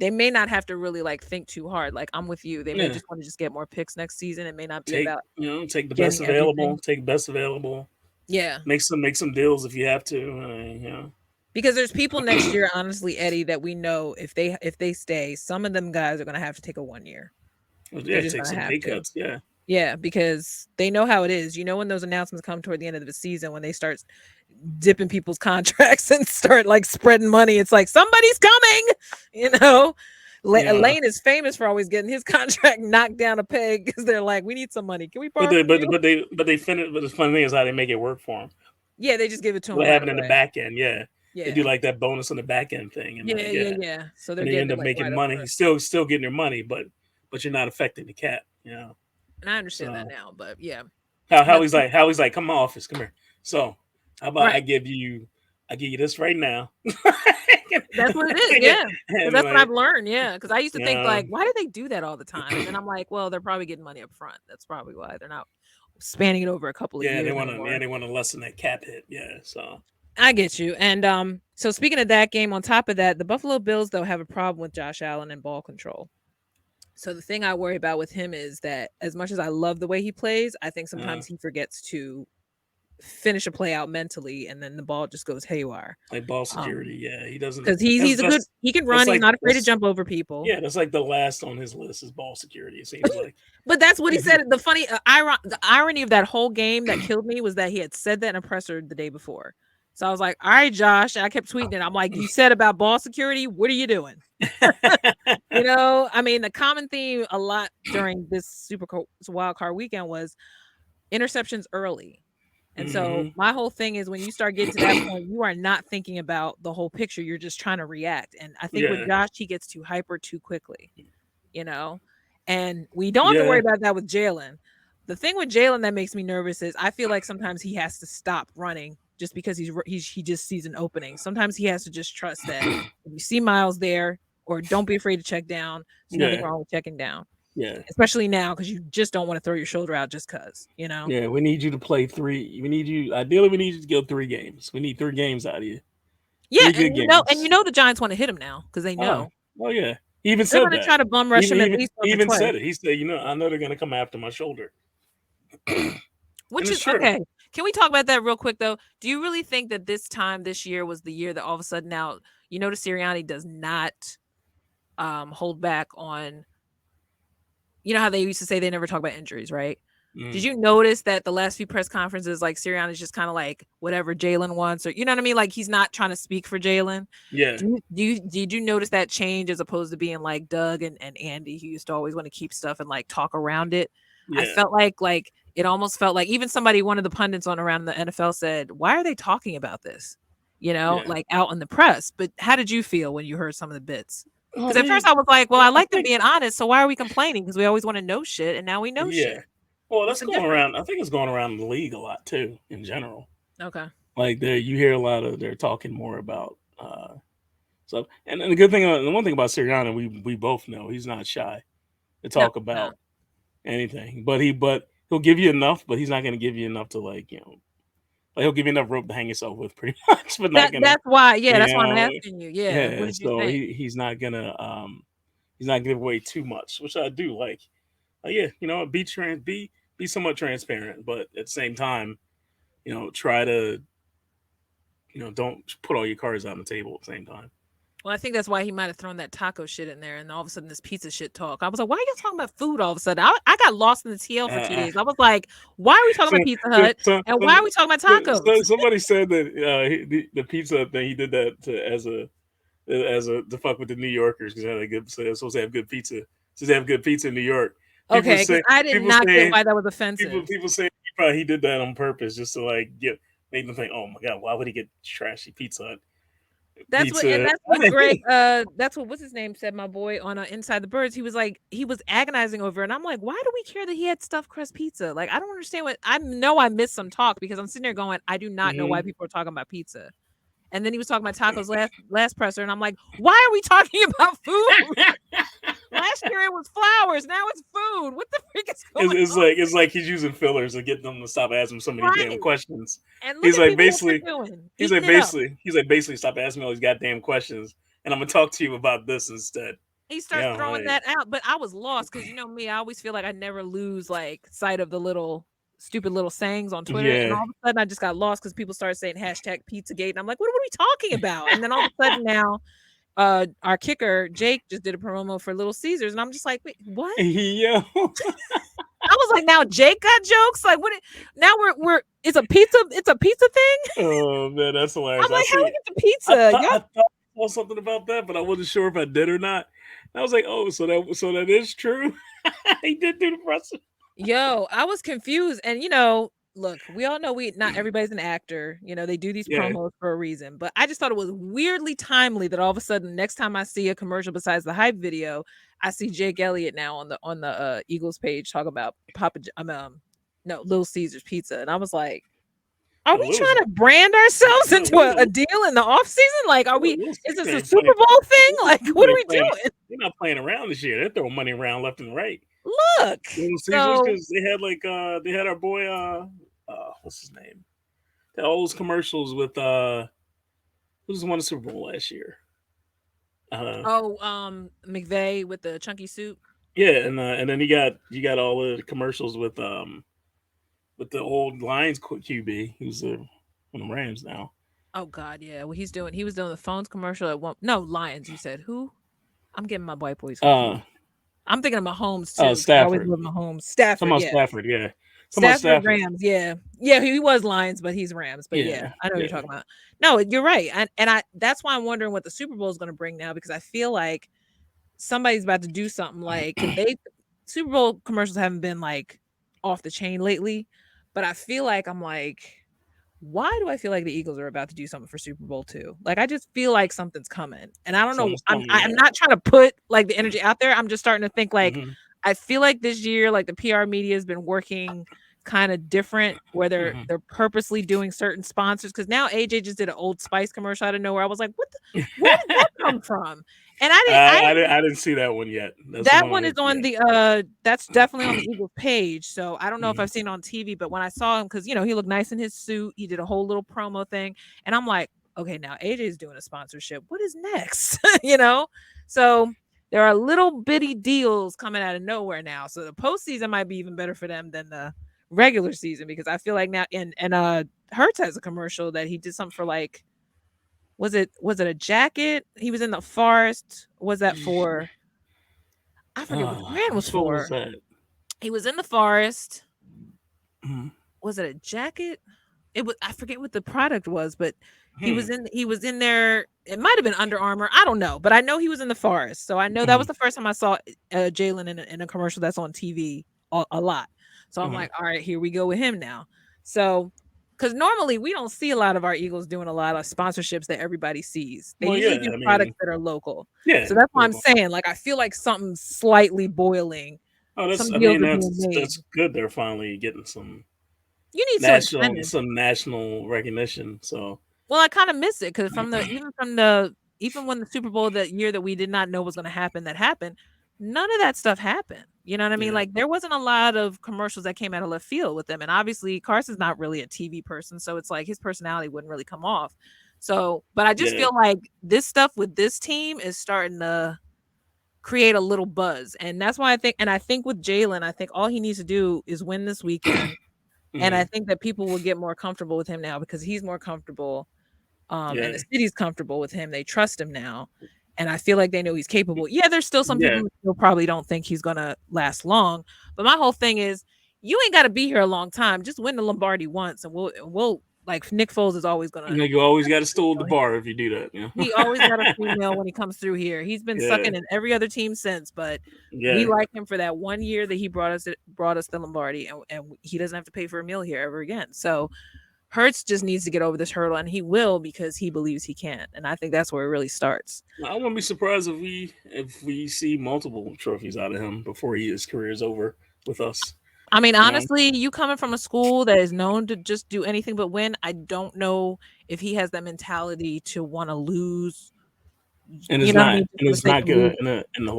[SPEAKER 1] They may not have to really like think too hard. Like I'm with you. They may
[SPEAKER 2] yeah.
[SPEAKER 1] just want to just get more picks next season. It may not be
[SPEAKER 2] Take
[SPEAKER 1] about
[SPEAKER 2] take the best
[SPEAKER 1] getting
[SPEAKER 2] available.
[SPEAKER 1] everything.
[SPEAKER 2] Take best available.
[SPEAKER 1] Yeah.
[SPEAKER 2] Make some deals if you have to.
[SPEAKER 1] Because there's people next year, honestly, Eddie, that we know if they stay, some of them guys are gonna have to take a 1 year. They're
[SPEAKER 2] Yeah,
[SPEAKER 1] just
[SPEAKER 2] take
[SPEAKER 1] gonna
[SPEAKER 2] some
[SPEAKER 1] have
[SPEAKER 2] pay
[SPEAKER 1] to.
[SPEAKER 2] cuts. Yeah,
[SPEAKER 1] Yeah, because they know how it is. You know when those announcements come toward the end of the season when they start dipping people's contracts and start like spreading money, it's like somebody's coming, you know.
[SPEAKER 2] yeah.
[SPEAKER 1] Lane is famous for always getting his contract knocked down a peg because they're like, we need some money. Can we
[SPEAKER 2] But
[SPEAKER 1] borrow from you?
[SPEAKER 2] they finish. But the funny thing is how they make it work for them.
[SPEAKER 1] Yeah, they just give it to him
[SPEAKER 2] What
[SPEAKER 1] right
[SPEAKER 2] happened in the
[SPEAKER 1] away.
[SPEAKER 2] back end? Yeah, they do
[SPEAKER 1] Yeah.
[SPEAKER 2] like that bonus on the back end thing, and like, yeah,
[SPEAKER 1] Yeah. So they're
[SPEAKER 2] and they
[SPEAKER 1] getting
[SPEAKER 2] end
[SPEAKER 1] it
[SPEAKER 2] up
[SPEAKER 1] like
[SPEAKER 2] making
[SPEAKER 1] right up
[SPEAKER 2] money.
[SPEAKER 1] front.
[SPEAKER 2] Still getting their money, but you're not affecting the cap.
[SPEAKER 1] And I understand that
[SPEAKER 2] So
[SPEAKER 1] now, but yeah.
[SPEAKER 2] how
[SPEAKER 1] But
[SPEAKER 2] he's like, come to my office, come here. So how about
[SPEAKER 1] right.
[SPEAKER 2] I give you I give you this right now.
[SPEAKER 1] That's what it is, yeah. Because
[SPEAKER 2] And
[SPEAKER 1] that's what I've
[SPEAKER 2] like,
[SPEAKER 1] learned, yeah. Because I used to think
[SPEAKER 2] yeah,
[SPEAKER 1] like, why do they do that all the time? And then I'm like, well, they're probably getting money up front. That's probably why they're not spanning it over a couple of
[SPEAKER 2] yeah,
[SPEAKER 1] years anymore.
[SPEAKER 2] they want to lessen that cap hit. Yeah, so
[SPEAKER 1] I get you. And so speaking of that game, on top of that, the Buffalo Bills though have a problem with Josh Allen and ball control. So the thing I worry about with him is that as much as I love the way he plays, I think
[SPEAKER 2] uh,
[SPEAKER 1] sometimes he forgets to finish a play out mentally, and then the ball just goes haywire.
[SPEAKER 2] like ball security. Yeah, he doesn't.
[SPEAKER 1] Because he's a good, he can run.
[SPEAKER 2] That's
[SPEAKER 1] He's
[SPEAKER 2] like
[SPEAKER 1] not afraid to
[SPEAKER 2] that's
[SPEAKER 1] jump over people.
[SPEAKER 2] yeah, that's like the last on his list is ball security. It seems like.
[SPEAKER 1] But that's what he said. The funny, the irony of that whole game that killed me was that he had said that in a presser the day before. So I was like, "All right, Josh." And I kept tweeting it. I'm like, "You said about ball security. What are you doing?" I mean, the common theme a lot during this Wild Card Weekend was interceptions early. And so
[SPEAKER 2] Hmm.
[SPEAKER 1] my whole thing is when you start getting to that point, you are not thinking about the whole picture. You're just trying to react. And I think with
[SPEAKER 2] Yeah,
[SPEAKER 1] Josh, he gets too hyper too quickly, you know? And we don't have to worry
[SPEAKER 2] yeah,
[SPEAKER 1] about that with Jalen. The thing with Jalen that makes me nervous is I feel like sometimes he has to stop running just because he just sees an opening. Sometimes he has to just trust that if you see Miles there, or don't be afraid to check down. There's nothing
[SPEAKER 2] yeah,
[SPEAKER 1] wrong with checking down,
[SPEAKER 2] yeah,
[SPEAKER 1] especially now because you just don't want to throw your shoulder out just because.
[SPEAKER 2] yeah. We need you to play three. We need you. Ideally, we need you to go 3 games. We need 3 games out of you.
[SPEAKER 1] Yeah,
[SPEAKER 2] 3 good
[SPEAKER 1] and
[SPEAKER 2] games.
[SPEAKER 1] the Giants want to hit him now because they
[SPEAKER 2] Oh,
[SPEAKER 1] know
[SPEAKER 2] oh yeah. He even
[SPEAKER 1] they're
[SPEAKER 2] said
[SPEAKER 1] going to
[SPEAKER 2] that.
[SPEAKER 1] try to bum rush him at least
[SPEAKER 2] He
[SPEAKER 1] once or
[SPEAKER 2] even
[SPEAKER 1] twice.
[SPEAKER 2] said it. He said, I know they're gonna come after my shoulder. And
[SPEAKER 1] Which
[SPEAKER 2] it's
[SPEAKER 1] is
[SPEAKER 2] true.
[SPEAKER 1] okay. Can we talk about that real quick though? Do you really think that this time this year was the year that all of a sudden now the Sirianni does not hold back on, how they used to say they never talk about injuries, right? Did
[SPEAKER 2] Mm,
[SPEAKER 1] you notice that the last few press conferences, like Sirianni's just kind of like whatever Jalen wants, or you know what I mean? Like he's not trying to speak for Jalen.
[SPEAKER 2] yeah,
[SPEAKER 1] Did you notice that change as opposed to being like Doug and Andy, who used to always want to keep stuff and like talk around it? I
[SPEAKER 2] yeah,
[SPEAKER 1] felt like it almost felt like even one of the pundits on around the NFL said, "Why are they talking about this?"
[SPEAKER 2] yeah.
[SPEAKER 1] Like out in the press. But how did you feel when you heard some of the bits?
[SPEAKER 2] Oh,
[SPEAKER 1] Because at first I was like, "Well,
[SPEAKER 2] well,
[SPEAKER 1] I
[SPEAKER 2] I
[SPEAKER 1] like them
[SPEAKER 2] think,
[SPEAKER 1] being honest, so why are we complaining? Because we always want to know shit, and now we know
[SPEAKER 2] yeah.
[SPEAKER 1] shit.
[SPEAKER 2] Well,
[SPEAKER 1] What's
[SPEAKER 2] that's
[SPEAKER 1] the
[SPEAKER 2] going
[SPEAKER 1] difference?"
[SPEAKER 2] around. I think it's going around the league a lot too, in general.
[SPEAKER 1] Okay.
[SPEAKER 2] Like there, you hear a lot of they're talking more about stuff. And the good thing, the one thing about Sirianni, we both know he's not shy to
[SPEAKER 1] No,
[SPEAKER 2] talk
[SPEAKER 1] no.
[SPEAKER 2] about anything. But he'll give you enough, but he's not going to give you enough to like he'll give you enough rope to hang yourself with, pretty much, but not gonna,
[SPEAKER 1] That's why, yeah,
[SPEAKER 2] you
[SPEAKER 1] that's why I'm
[SPEAKER 2] know,
[SPEAKER 1] asking you. Yeah. What
[SPEAKER 2] yeah.
[SPEAKER 1] did you
[SPEAKER 2] So
[SPEAKER 1] think?
[SPEAKER 2] he's not give away too much, which I do like. Yeah, be somewhat transparent, but at the same time, try to don't put all your cards on the table at the same time.
[SPEAKER 1] Well, I think that's why he might have thrown that taco shit in there, and all of a sudden this pizza shit talk. I was like, why are you talking about food all of a sudden? I got lost in the TL for 2 days. I was like, why are we talking
[SPEAKER 2] so,
[SPEAKER 1] about Pizza Hut? And why are we talking about tacos?
[SPEAKER 2] somebody said that the pizza thing he did that to fuck with the New Yorkers because they're supposed to have good pizza. Since they have good pizza in New York, people
[SPEAKER 1] Okay, because
[SPEAKER 2] say
[SPEAKER 1] I did
[SPEAKER 2] people
[SPEAKER 1] not get
[SPEAKER 2] saying
[SPEAKER 1] why that was offensive.
[SPEAKER 2] people saying he did that on purpose just to like get make them think, oh my god, why would he get trashy Pizza pizza?
[SPEAKER 1] That's what Greg that's what what's his name said, my boy on Inside the Birds. He was like he was agonizing over it. And I'm like, why do we care that he had stuffed crust pizza? Like I don't understand what I know I missed some talk because I'm sitting there going, I do not know why
[SPEAKER 2] Hmm.
[SPEAKER 1] people are talking about pizza. And then he was talking about tacos last presser, and I'm like, why are we talking about food? Last year it was flowers, now it's food. What the freak is going on?
[SPEAKER 2] It's like he's using fillers to get them to stop asking so many damn
[SPEAKER 1] Right.
[SPEAKER 2] questions.
[SPEAKER 1] And look
[SPEAKER 2] He's
[SPEAKER 1] at
[SPEAKER 2] like
[SPEAKER 1] people what they're
[SPEAKER 2] basically
[SPEAKER 1] doing, eating it up.
[SPEAKER 2] basically stop asking me all these goddamn questions, and I'm gonna talk to you about this instead.
[SPEAKER 1] He starts
[SPEAKER 2] Yeah,
[SPEAKER 1] throwing
[SPEAKER 2] like
[SPEAKER 1] that out, but I was lost because you know me, I always feel like I never lose like sight of the little stupid little sayings on Twitter, and
[SPEAKER 2] yeah.
[SPEAKER 1] all of a sudden I just got lost because people started saying hashtag Pizzagate, and I'm like, what are we talking about? And then all of a sudden now, our kicker Jake just did a promo for Little Caesars, and I'm just like, wait, what?
[SPEAKER 2] Yo,
[SPEAKER 1] I was like, now Jake got jokes. Like, what? Now we're it's a pizza. It's a pizza thing.
[SPEAKER 2] oh man, that's
[SPEAKER 1] I'm
[SPEAKER 2] hilarious. I
[SPEAKER 1] like, how we
[SPEAKER 2] see.
[SPEAKER 1] get the pizza? Y'all.
[SPEAKER 2] I thought I saw something about that, but I wasn't sure if I did or not. I was like, oh, so that is true. He did do the press.
[SPEAKER 1] Yo, I was confused. And look, we all know we not everybody's an actor. They do these
[SPEAKER 2] Yeah.
[SPEAKER 1] promos for a reason. But I just thought it was weirdly timely that all of a sudden next time I see a commercial besides the hype video, I see Jake Elliott now on the Eagles page talk about no, Little Caesars pizza. And I was like, Are
[SPEAKER 2] Oh,
[SPEAKER 1] we trying to brand ourselves into a deal in the off season? Like, are we? Is this a Super Bowl thing? Like, what are we doing?
[SPEAKER 2] They're not playing around this year. They're throwing money around left and right.
[SPEAKER 1] Look,
[SPEAKER 2] Little Caesars,
[SPEAKER 1] so
[SPEAKER 2] because they had they had our boy what's his name? The old commercials with who just won the Super Bowl last year?
[SPEAKER 1] McVay with the chunky suit.
[SPEAKER 2] Yeah, and then you got all the commercials with the old Lions QB, who's on the Rams now.
[SPEAKER 1] Oh God, yeah. Well, he was doing the phones commercial at one. No, Lions. You said who? I'm getting my white boys
[SPEAKER 2] Uh
[SPEAKER 1] confused. I'm thinking of Mahomes too. I always
[SPEAKER 2] Stafford.
[SPEAKER 1] love Mahomes.
[SPEAKER 2] Talking
[SPEAKER 1] Stafford,
[SPEAKER 2] about
[SPEAKER 1] yeah.
[SPEAKER 2] Stafford, yeah. Talking about
[SPEAKER 1] Stafford
[SPEAKER 2] Stafford.
[SPEAKER 1] Rams, yeah. Yeah, he was Lions, but he's Rams. But yeah,
[SPEAKER 2] Yeah,
[SPEAKER 1] I know what you're
[SPEAKER 2] yeah.
[SPEAKER 1] talking about. No, you're right. And I that's why I'm wondering what the Super Bowl is gonna bring now, because I feel like somebody's about to do something like, because they Super Bowl commercials haven't been like off the chain lately. But I feel like I'm like, why do I feel like the Eagles are about to do something for Super Bowl 2? Like, I just feel like something's coming. And I don't know. I'm not trying to put like the energy out there. I'm just starting to think like, I feel like this year, like the PR media has been working kind of different, where they're purposely doing certain sponsors. Because now AJ just did an Old Spice commercial out of nowhere. I was like, where did that come from? And
[SPEAKER 2] I didn't see that one yet. That's
[SPEAKER 1] that
[SPEAKER 2] one
[SPEAKER 1] one
[SPEAKER 2] I
[SPEAKER 1] is on
[SPEAKER 2] yeah.
[SPEAKER 1] the that's definitely on the Eagles page. So I don't know if I've seen it on TV, but when I saw him, because he looked nice in his suit, he did a whole little promo thing, and I'm like, okay, now AJ's doing a sponsorship. What is next? So there are little bitty deals coming out of nowhere now. So the postseason might be even better for them than the regular season, because I feel like now, and Hertz has a commercial that he did something for, like, was it a jacket? He was in the forest. Was that for? I forget what the brand was
[SPEAKER 2] What was
[SPEAKER 1] for.
[SPEAKER 2] that?
[SPEAKER 1] He was in the forest.
[SPEAKER 2] Mhm.
[SPEAKER 1] Was it a jacket? It was. I forget what the product was, but he was in there. It might have been Under Armour. I don't know, but I know he was in the forest. So I know that was the first time I saw Jalen in a commercial that's on TV a lot. So I'm like, all right, here we go with him now. So, because normally we don't see a lot of our Eagles doing a lot of sponsorships that everybody sees. They
[SPEAKER 2] Well,
[SPEAKER 1] usually
[SPEAKER 2] yeah,
[SPEAKER 1] do
[SPEAKER 2] I
[SPEAKER 1] products
[SPEAKER 2] mean,
[SPEAKER 1] that are local.
[SPEAKER 2] yeah.
[SPEAKER 1] So that's why I'm
[SPEAKER 2] Well,
[SPEAKER 1] saying, like, I feel like something's slightly boiling.
[SPEAKER 2] oh,
[SPEAKER 1] Some deals are being
[SPEAKER 2] that's
[SPEAKER 1] made.
[SPEAKER 2] good. They're finally getting
[SPEAKER 1] You need some incentives.
[SPEAKER 2] some national recognition. So
[SPEAKER 1] Well, I kind of miss it, because even when the Super Bowl, that year that we did not know was going to happen, that happened, none of that stuff happened. You know what I mean?
[SPEAKER 2] yeah,
[SPEAKER 1] Like, there wasn't a lot of commercials that came out of left field with them. And obviously Carson's not really a TV person, so it's like his personality wouldn't really come off. So, but I just
[SPEAKER 2] yeah,
[SPEAKER 1] feel like this stuff with this team is starting to create a little buzz. And that's why I think with Jalen, I think all he needs to do is win this weekend. And I think that people will get more comfortable with him now, because he's more comfortable. And the
[SPEAKER 2] yeah,
[SPEAKER 1] city's comfortable with him. They trust him now. And I feel like they know he's capable. Yeah, there's still some people
[SPEAKER 2] yeah.
[SPEAKER 1] who still probably don't think he's gonna last long. But my whole thing is, you ain't gotta be here a long time. Just win the Lombardi once, and we'll like, Nick Foles is always gonna,
[SPEAKER 2] You always got to stool the bar if you do that.
[SPEAKER 1] he always got a female when he comes through here. He's been
[SPEAKER 2] Yeah,
[SPEAKER 1] sucking in every other team since, but we
[SPEAKER 2] yeah.
[SPEAKER 1] like him for that one year that he brought us the Lombardi, and he doesn't have to pay for a meal here ever again. So Hurts just needs to get over this hurdle, and he will, because he believes he can. And I think that's where it really starts.
[SPEAKER 2] I wouldn't be surprised if we see multiple trophies out of him before his career is over with us.
[SPEAKER 1] I mean,
[SPEAKER 2] You know,
[SPEAKER 1] honestly, you coming from a school that is known to just do anything but win, I don't know if he has that mentality to want to lose.
[SPEAKER 2] and
[SPEAKER 1] You know what I mean? Just for the
[SPEAKER 2] it's
[SPEAKER 1] sake
[SPEAKER 2] not
[SPEAKER 1] of
[SPEAKER 2] good,
[SPEAKER 1] losing.
[SPEAKER 2] and the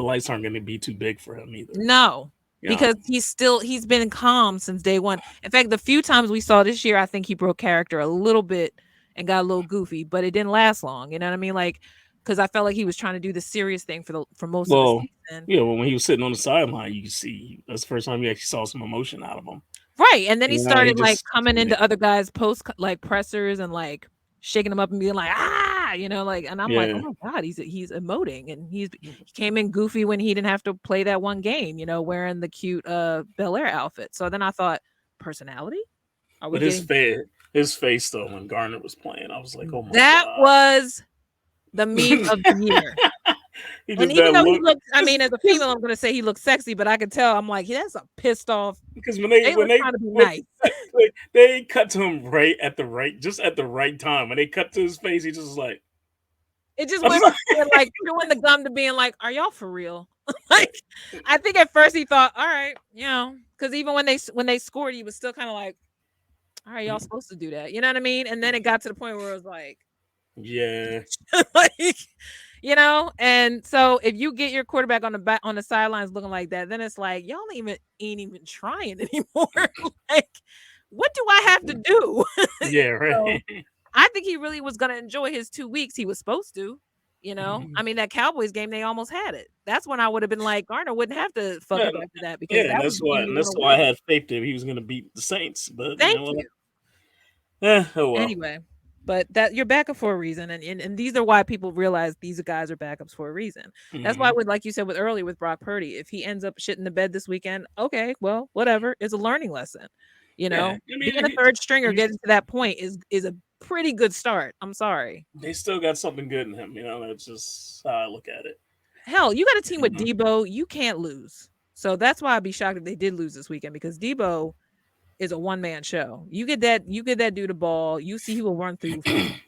[SPEAKER 2] lights aren't going to be too big for him either.
[SPEAKER 1] No,
[SPEAKER 2] Yeah,
[SPEAKER 1] because he's been calm since day one. In fact, the few times we saw this year, I think he broke character a little bit and got a little goofy, but it didn't last long. You know what I mean? Like, because I felt like he was trying to do the serious thing for most of the
[SPEAKER 2] well,
[SPEAKER 1] season.
[SPEAKER 2] yeah. When he was sitting on the sideline, you can see that's the first time you actually saw some emotion out of him.
[SPEAKER 1] Right, and then he
[SPEAKER 2] He
[SPEAKER 1] started, like,
[SPEAKER 2] just
[SPEAKER 1] coming into other guys' like, pressers, and, like, shaking them up and being like, "Ah!" Like, and I'm like, "Oh
[SPEAKER 2] yeah.
[SPEAKER 1] my god, he's emoting," and he came in goofy when he didn't have to play that one game, wearing the cute, Bel Air outfit. So then I thought, personality? Are we
[SPEAKER 2] But
[SPEAKER 1] getting
[SPEAKER 2] his face though when Garner was playing, I was like, oh my
[SPEAKER 1] that
[SPEAKER 2] god.
[SPEAKER 1] was the meme of the year.
[SPEAKER 2] He
[SPEAKER 1] And
[SPEAKER 2] just
[SPEAKER 1] even
[SPEAKER 2] that
[SPEAKER 1] though he
[SPEAKER 2] look
[SPEAKER 1] looked, I mean, as a female, I'm gonna say he looks sexy, but I could tell, I'm like, "That's a pissed off."
[SPEAKER 2] because
[SPEAKER 1] They were trying to be
[SPEAKER 2] when
[SPEAKER 1] nice.
[SPEAKER 2] they cut to him right at the right time. When they cut to his face, he just was like,
[SPEAKER 1] It just
[SPEAKER 2] I was
[SPEAKER 1] went from
[SPEAKER 2] like
[SPEAKER 1] being like chewing the gum to being like, "Are y'all for real?" Like, I think at first he thought, "All right," because even when they scored, he was still kind of like, all right, y'all supposed to do that. You know what I mean? And then it got to the point where it was like,
[SPEAKER 2] Yeah.
[SPEAKER 1] like, and so if you get your quarterback on the back on the sidelines looking like that, then it's like y'all ain't even trying anymore. Like, what do I have to do?
[SPEAKER 2] Yeah,
[SPEAKER 1] So
[SPEAKER 2] right.
[SPEAKER 1] I think he really was gonna enjoy his 2 weeks. He was supposed to. I
[SPEAKER 2] Mhm.
[SPEAKER 1] mean, that Cowboys game, they almost had it. That's when I would have been like, Garner wouldn't have to fuck
[SPEAKER 2] Yeah,
[SPEAKER 1] up after that because
[SPEAKER 2] yeah,
[SPEAKER 1] that was the game you
[SPEAKER 2] and
[SPEAKER 1] were
[SPEAKER 2] that's
[SPEAKER 1] gonna
[SPEAKER 2] why I
[SPEAKER 1] win.
[SPEAKER 2] had faith that he was gonna beat the Saints. But you
[SPEAKER 1] Thank
[SPEAKER 2] know what?
[SPEAKER 1] you.
[SPEAKER 2] Oh well.
[SPEAKER 1] Anyway, but that you're backup for a reason, and these are why people realize these guys are backups for a reason. That's why,
[SPEAKER 2] Hmm.
[SPEAKER 1] with like you said with earlier with Brock Purdy, if he ends up shitting the bed this weekend, okay, well, whatever. It's a learning lesson.
[SPEAKER 2] Yeah, I mean,
[SPEAKER 1] Being a third stringer,
[SPEAKER 2] he's
[SPEAKER 1] getting to that point is a pretty good start. I'm sorry.
[SPEAKER 2] they still got something good in him. That's just how I look at it.
[SPEAKER 1] Hell, you got a team
[SPEAKER 2] You
[SPEAKER 1] with
[SPEAKER 2] know?
[SPEAKER 1] Debo, you can't lose. So that's why I'd be shocked if they did lose this weekend because Debo is a one man show. You get that dude a ball, you see he will run through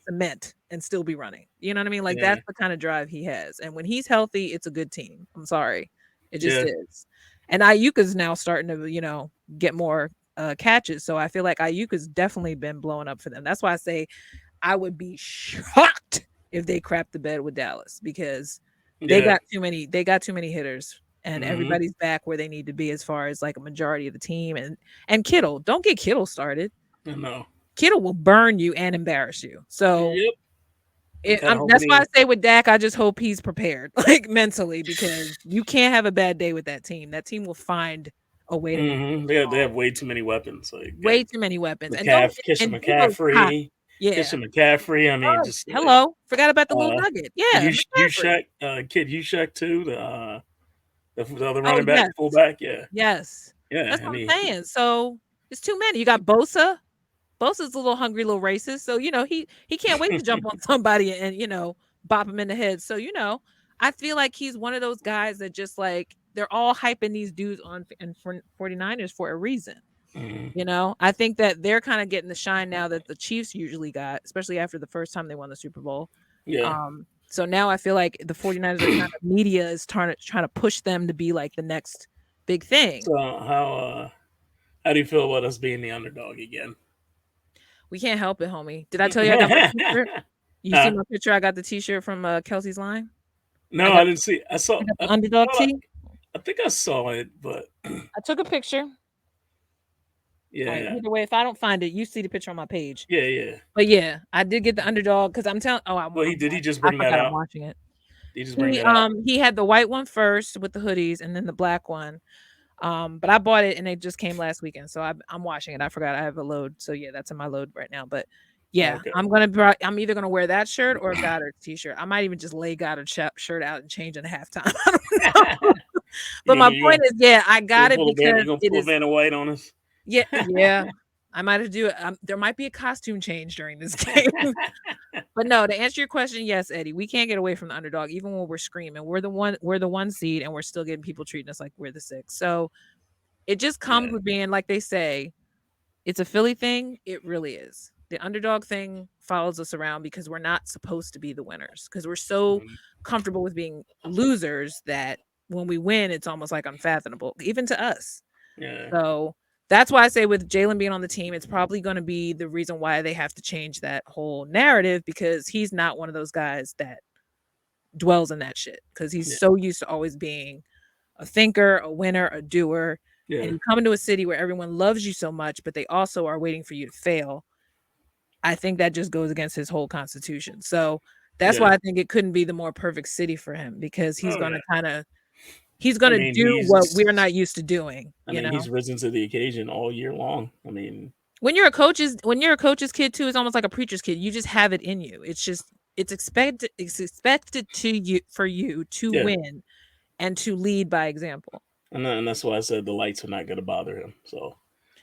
[SPEAKER 1] cement and still be running. You know what I mean? Like
[SPEAKER 2] Yeah,
[SPEAKER 1] that's the kind of drive he has. And when he's healthy, it's a good team. I'm sorry. It just
[SPEAKER 2] yeah,
[SPEAKER 1] is. And Ayuk is now starting to, get more catches. So I feel like Ayuk has definitely been blowing up for them. That's why I say I would be shocked if they crap the bed with Dallas because
[SPEAKER 2] yeah.
[SPEAKER 1] they got too many hitters and
[SPEAKER 2] Hmm.
[SPEAKER 1] everybody's back where they need to be as far as like a majority of the team and Kittle. Don't get Kittle started.
[SPEAKER 2] I know.
[SPEAKER 1] Kittle will burn you and embarrass you. So
[SPEAKER 2] Yep. I'm kind of hoping
[SPEAKER 1] that's why I
[SPEAKER 2] he.
[SPEAKER 1] say with Dak, I just hope he's prepared, like mentally, because you can't have a bad day with that team. That team will find a way to move
[SPEAKER 2] Hmm. They have way too many weapons. Like got
[SPEAKER 1] way too many weapons. And don't
[SPEAKER 2] McCaff, Christian
[SPEAKER 1] and Debo's hot.
[SPEAKER 2] McCaffrey,
[SPEAKER 1] Yeah.
[SPEAKER 2] Christian McCaffrey. I mean,
[SPEAKER 1] Oh,
[SPEAKER 2] just like
[SPEAKER 1] hello. Forgot about the little
[SPEAKER 2] uh,
[SPEAKER 1] nugget. Yeah, McCaffrey.
[SPEAKER 2] Kid Ushak too. The other
[SPEAKER 1] Oh,
[SPEAKER 2] running back,
[SPEAKER 1] yes.
[SPEAKER 2] fullback. Yeah,
[SPEAKER 1] Yes.
[SPEAKER 2] yeah.
[SPEAKER 1] That's
[SPEAKER 2] I
[SPEAKER 1] what
[SPEAKER 2] mean,
[SPEAKER 1] I'm saying. So it's too many. You got Bosa. Bosa's a little hungry little racist. So, he can't wait to jump on somebody and, bop him in the head. So, I feel like he's one of those guys that just like they're all hyping these dudes on and for 49ers for a reason.
[SPEAKER 2] mhm.
[SPEAKER 1] I think that they're kind of getting the shine now that the Chiefs usually got, especially after the first time they won the Super Bowl.
[SPEAKER 2] Yeah.
[SPEAKER 1] So now I feel like the 49ers are kind of media is trying to push them to be like the next big thing.
[SPEAKER 2] So how do you feel about us being the underdog again?
[SPEAKER 1] We can't help it, homie. Did I tell you I got my t-shirt? You see
[SPEAKER 2] Huh?
[SPEAKER 1] my picture? I got the t-shirt from Kelsey's line. I
[SPEAKER 2] No,
[SPEAKER 1] got
[SPEAKER 2] I didn't see.
[SPEAKER 1] I got the underdog
[SPEAKER 2] Thought
[SPEAKER 1] tee.
[SPEAKER 2] I think I saw it, but
[SPEAKER 1] I took a picture. All right,
[SPEAKER 2] yeah,
[SPEAKER 1] either way, if I don't find it, you see the picture on my page.
[SPEAKER 2] yeah, yeah.
[SPEAKER 1] But yeah, I did get the underdog because I'm telling. Oh,
[SPEAKER 2] Well, he just
[SPEAKER 1] I
[SPEAKER 2] bring that
[SPEAKER 1] forgot I'm
[SPEAKER 2] out?
[SPEAKER 1] watching it.
[SPEAKER 2] Did he just bring
[SPEAKER 1] He
[SPEAKER 2] that out?
[SPEAKER 1] he had the white one first with the hoodies, and then the black one. But I bought it and it just came last weekend, so I'm watching it. I forgot I have a load, so yeah, that's in my load right now. But yeah,
[SPEAKER 2] Okay.
[SPEAKER 1] I'm either gonna wear that shirt or a Goddard t-shirt. I might even just lay Goddard shirt out and change in a halftime. I don't know. But my point is, yeah, I got it because
[SPEAKER 2] You gonna
[SPEAKER 1] it
[SPEAKER 2] pull a
[SPEAKER 1] is.
[SPEAKER 2] Vanna White on us?
[SPEAKER 1] Yeah, yeah. I might have to do it. There might be a costume change during this game. But no, to answer your question, yes, Eddie, we can't get away from the underdog, even when we're screaming. We're the one seed, and we're still getting people treating us like we're the six. So it just comes
[SPEAKER 2] Yeah.
[SPEAKER 1] with being like they say, it's a Philly thing. It really is. The underdog thing follows us around because we're not supposed to be the winners because we're so
[SPEAKER 2] Mhm.
[SPEAKER 1] comfortable with being losers that when we win, it's almost like unfathomable, even to us.
[SPEAKER 2] Yeah.
[SPEAKER 1] So that's why I say with Jalen being on the team, it's probably going to be the reason why they have to change that whole narrative because he's not one of those guys that dwells in that shit because he's
[SPEAKER 2] Yeah.
[SPEAKER 1] so used to always being a thinker, a winner, a doer. And
[SPEAKER 2] Yeah.
[SPEAKER 1] you come into a city where everyone loves you so much, but they also are waiting for you to fail. I think that just goes against his whole constitution. So that's why
[SPEAKER 2] Yeah.
[SPEAKER 1] I think it couldn't be the more perfect city for him because
[SPEAKER 2] Oh yeah.
[SPEAKER 1] he's
[SPEAKER 2] I
[SPEAKER 1] gonna
[SPEAKER 2] mean,
[SPEAKER 1] do what we're not used to doing,
[SPEAKER 2] he's risen to the occasion all year long. I mean,
[SPEAKER 1] When you're a coach's kid too, it's almost like a preacher's kid. You just have it in you. It's expected to you for you to
[SPEAKER 2] yeah.
[SPEAKER 1] win and to lead by example.
[SPEAKER 2] And that's why I said the lights are not going to bother him. So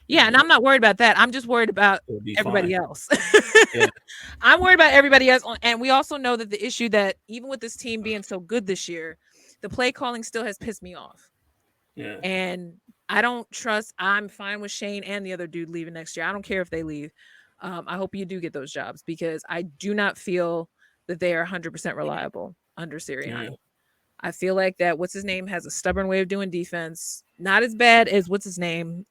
[SPEAKER 1] Yeah, and I'm not worried about that. I'm just worried about
[SPEAKER 2] it'll be
[SPEAKER 1] everybody
[SPEAKER 2] fine.
[SPEAKER 1] else.
[SPEAKER 2] Yeah.
[SPEAKER 1] I'm worried about everybody else. And we also know that the issue that even with this team being so good this year, the play calling still has pissed me off.
[SPEAKER 2] Yeah.
[SPEAKER 1] And I don't trust. I'm fine with Shane and the other dude leaving next year. I don't care if they leave. I hope you do get those jobs because I do not feel that they are 100% reliable under
[SPEAKER 2] Yeah.
[SPEAKER 1] Sirianni. I feel like that what's his name has a stubborn way of doing defense. Not as bad as what's his name.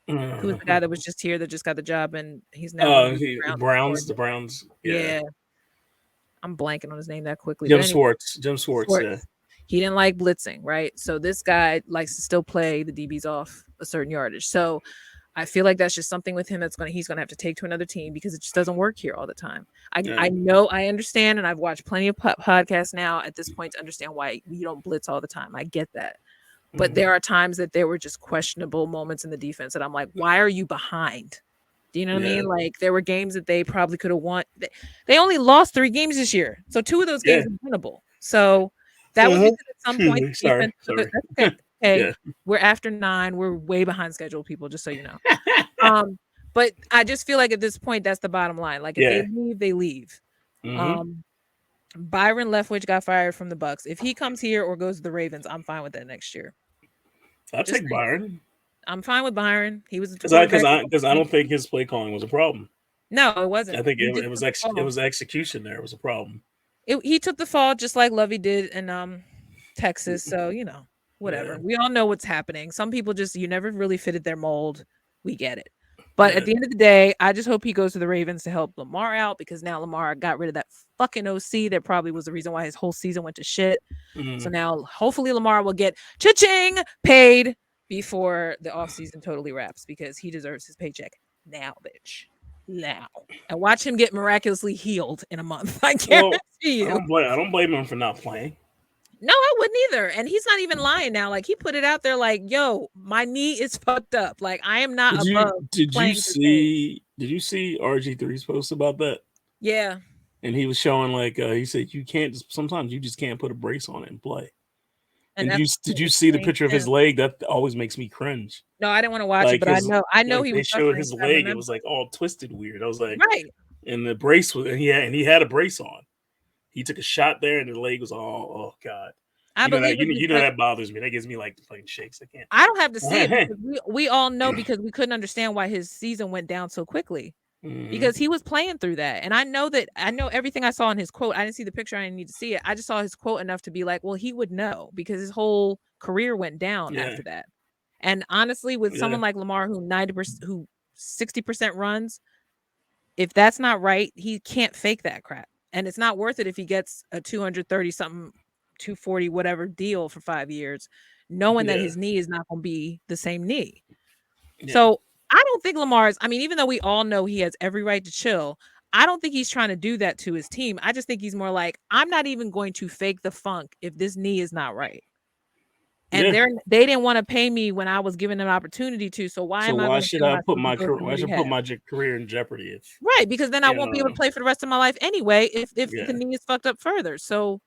[SPEAKER 1] Who was the guy that was just here that just got the job and he's now going to be the Browns
[SPEAKER 2] The
[SPEAKER 1] coordinator?
[SPEAKER 2] Browns, yeah.
[SPEAKER 1] Yeah, I'm blanking on his name that quickly. But anyway,
[SPEAKER 2] Jim Schwartz, yeah.
[SPEAKER 1] Schwartz. He didn't like blitzing, right? So this guy likes to still play the DBs off a certain yardage. So I feel like that's just something with him he's gonna have to take to another team because it just doesn't work here all the time. I
[SPEAKER 2] Yeah.
[SPEAKER 1] know, I understand, and I've watched plenty of podcasts now at this point to understand why you don't blitz all the time. I get that. But there are times that there were just questionable moments in the defense that I'm like, why are you behind? Do you know what I
[SPEAKER 2] Yeah.
[SPEAKER 1] mean? Like there were games that they probably could have won. They only lost 3 games this year. So 2 of those games
[SPEAKER 2] Yeah.
[SPEAKER 1] were winnable. So that was because at some
[SPEAKER 2] Excuse
[SPEAKER 1] point
[SPEAKER 2] me.
[SPEAKER 1] the defense took
[SPEAKER 2] Sorry.
[SPEAKER 1] that's okay. Hey,
[SPEAKER 2] Yeah.
[SPEAKER 1] we're after 9. We're way behind schedule, people, just so you know. But I just feel like at this point that's the bottom line. Like if they
[SPEAKER 2] Yeah.
[SPEAKER 1] leave, they leave.
[SPEAKER 2] Mm-hmm.
[SPEAKER 1] Byron Leftwich got fired from the Bucks. If he comes here or goes to the Ravens, I'm fine with that next year.
[SPEAKER 2] I'll
[SPEAKER 1] Just
[SPEAKER 2] take
[SPEAKER 1] saying.
[SPEAKER 2] Byron.
[SPEAKER 1] I'm fine with Byron. He was the
[SPEAKER 2] Because
[SPEAKER 1] quarterback.
[SPEAKER 2] I don't think his play calling was a problem.
[SPEAKER 1] No, it wasn't.
[SPEAKER 2] I think
[SPEAKER 1] He
[SPEAKER 2] it
[SPEAKER 1] just
[SPEAKER 2] was
[SPEAKER 1] took the fall.
[SPEAKER 2] it was execution there was a problem.
[SPEAKER 1] He took the fall just like Lovey did in Texas. So, whatever.
[SPEAKER 2] Yeah.
[SPEAKER 1] We all know what's happening. Some people you never really fitted their mold. We get it. But at the end of the day, I just hope he goes to the Ravens to help Lamar out because now Lamar got rid of that fucking OC that probably was the reason why his whole season went to shit. So now hopefully Lamar will get cha-ching paid before the offseason totally wraps because he deserves his paycheck now, bitch. Now. And watch him get miraculously healed in a month. I guarantee you.
[SPEAKER 2] I don't blame him for not playing.
[SPEAKER 1] No, I wouldn't either. And he's not even lying now. Like he put it out there like, yo, my knee is fucked up. Like I am not above playing this game.
[SPEAKER 2] Did you see RG3's post about that?
[SPEAKER 1] Yeah.
[SPEAKER 2] And he was showing like he said sometimes you just can't put a brace on it and play. And did you see the picture of his leg? That always makes me cringe.
[SPEAKER 1] No, I didn't want to watch it, but I know he
[SPEAKER 2] they
[SPEAKER 1] was
[SPEAKER 2] showed
[SPEAKER 1] suffering.
[SPEAKER 2] his leg. It was like all twisted weird. I was like,
[SPEAKER 1] right.
[SPEAKER 2] And the brace was and he had a brace on. He took a shot there and the leg was all, oh God.
[SPEAKER 1] I believe
[SPEAKER 2] you know that bothers me. That gives me like fucking shakes. I can't.
[SPEAKER 1] I don't have to see it because we all know because we couldn't understand why his season went down so quickly. Because he was playing through that. And I know everything I saw in his quote. I didn't see the picture. I didn't need to see it. I just saw his quote enough to be like, well, he would know because his whole career went down after that. And honestly, with someone like Lamar who 90%, who 60% runs, if that's not right, he can't fake that crap. And it's not worth it if he gets a 230 something, 240, whatever deal for 5 years, knowing that his knee is not going to be the same knee. Yeah. So I don't think even though we all know he has every right to chill, I don't think he's trying to do that to his team. I just think he's more like, I'm not even going to fake the funk if this knee is not right. And they didn't want to pay me when I was given an opportunity to. So why
[SPEAKER 2] should I put my career in jeopardy?
[SPEAKER 1] Right, because then I won't be able to play for the rest of my life anyway if the knee is fucked up further. So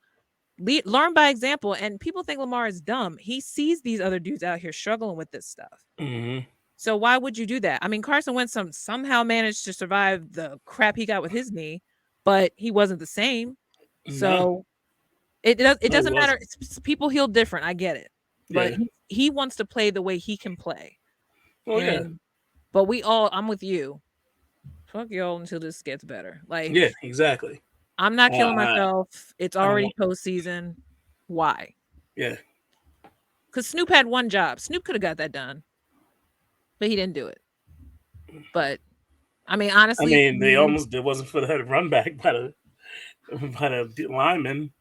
[SPEAKER 1] learn by example. And people think Lamar is dumb. He sees these other dudes out here struggling with this stuff.
[SPEAKER 2] Mm-hmm.
[SPEAKER 1] So why would you do that? I mean, Carson Wentz somehow managed to survive the crap he got with his knee, but he wasn't the same. So it doesn't matter. People heal different. I get it. But he wants to play the way he can play. But I'm with you. Fuck y'all until this gets better. Like,
[SPEAKER 2] yeah, exactly.
[SPEAKER 1] I'm not killing myself. It's already postseason. Why?
[SPEAKER 2] Yeah.
[SPEAKER 1] Because Snoop had one job. Snoop could have got that done. But he didn't do it. But I mean, honestly,
[SPEAKER 2] it wasn't for the run back by the lineman.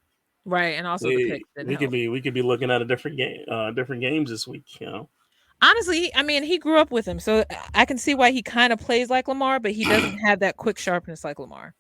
[SPEAKER 1] Right, and also the pick.
[SPEAKER 2] We could be looking at a different games this week,
[SPEAKER 1] Honestly, I mean, he grew up with him, so I can see why he kind of plays like Lamar, but he doesn't have that quick sharpness like Lamar.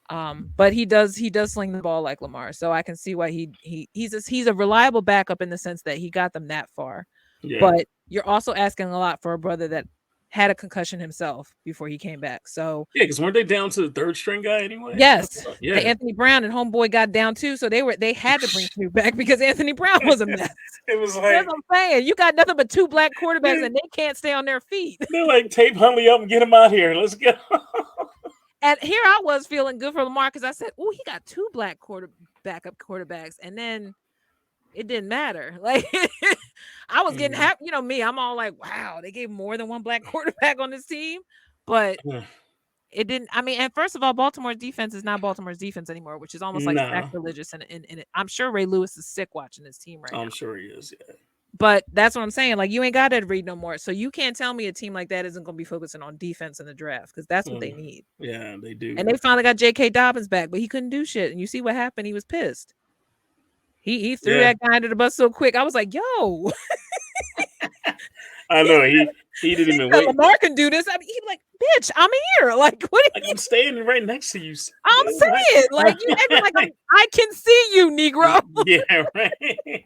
[SPEAKER 1] But he does sling the ball like Lamar, so I can see why he's a reliable backup in the sense that he got them that far. Yeah. But you're also asking a lot for a brother that had a concussion himself before he came back. So
[SPEAKER 2] because weren't they down to the third string guy anyway?
[SPEAKER 1] Yes. Yeah. Anthony Brown and homeboy got down too, so they had to bring Snoop back because Anthony Brown was a mess.
[SPEAKER 2] It was like,
[SPEAKER 1] that's what I'm saying. You got nothing but 2 black quarterbacks and they can't stay on their feet.
[SPEAKER 2] They're like, tape Huntley up and get him out here. Let's go.
[SPEAKER 1] And here I was feeling good for Lamar because I said, "Oh, he got 2 black backup quarterbacks," and then it didn't matter. Like I was getting happy. You know me, I'm all like, wow, they gave more than 1 black quarterback on this team. But it didn't. I mean, and first of all, Baltimore's defense is not Baltimore's defense anymore, which is almost like sacrilegious. And I'm sure Ray Lewis is sick watching this team right now.
[SPEAKER 2] I'm sure he is, yeah.
[SPEAKER 1] But that's what I'm saying. Like, you ain't got Ed Reed no more. So you can't tell me a team like that isn't going to be focusing on defense in the draft because that's what they need.
[SPEAKER 2] Yeah, they do.
[SPEAKER 1] And they finally got J.K. Dobbins back, but he couldn't do shit. And you see what happened? He was pissed. He threw
[SPEAKER 2] Yeah,
[SPEAKER 1] that guy under the bus so quick. I was like, yo,
[SPEAKER 2] I know he didn't even wait.
[SPEAKER 1] Lamar can do this. I mean, he's like, bitch, I'm here. Like, what?
[SPEAKER 2] Like, I'm standing right next to you.
[SPEAKER 1] I'm saying, like, you acting like I can see you, Negro.
[SPEAKER 2] Yeah, right.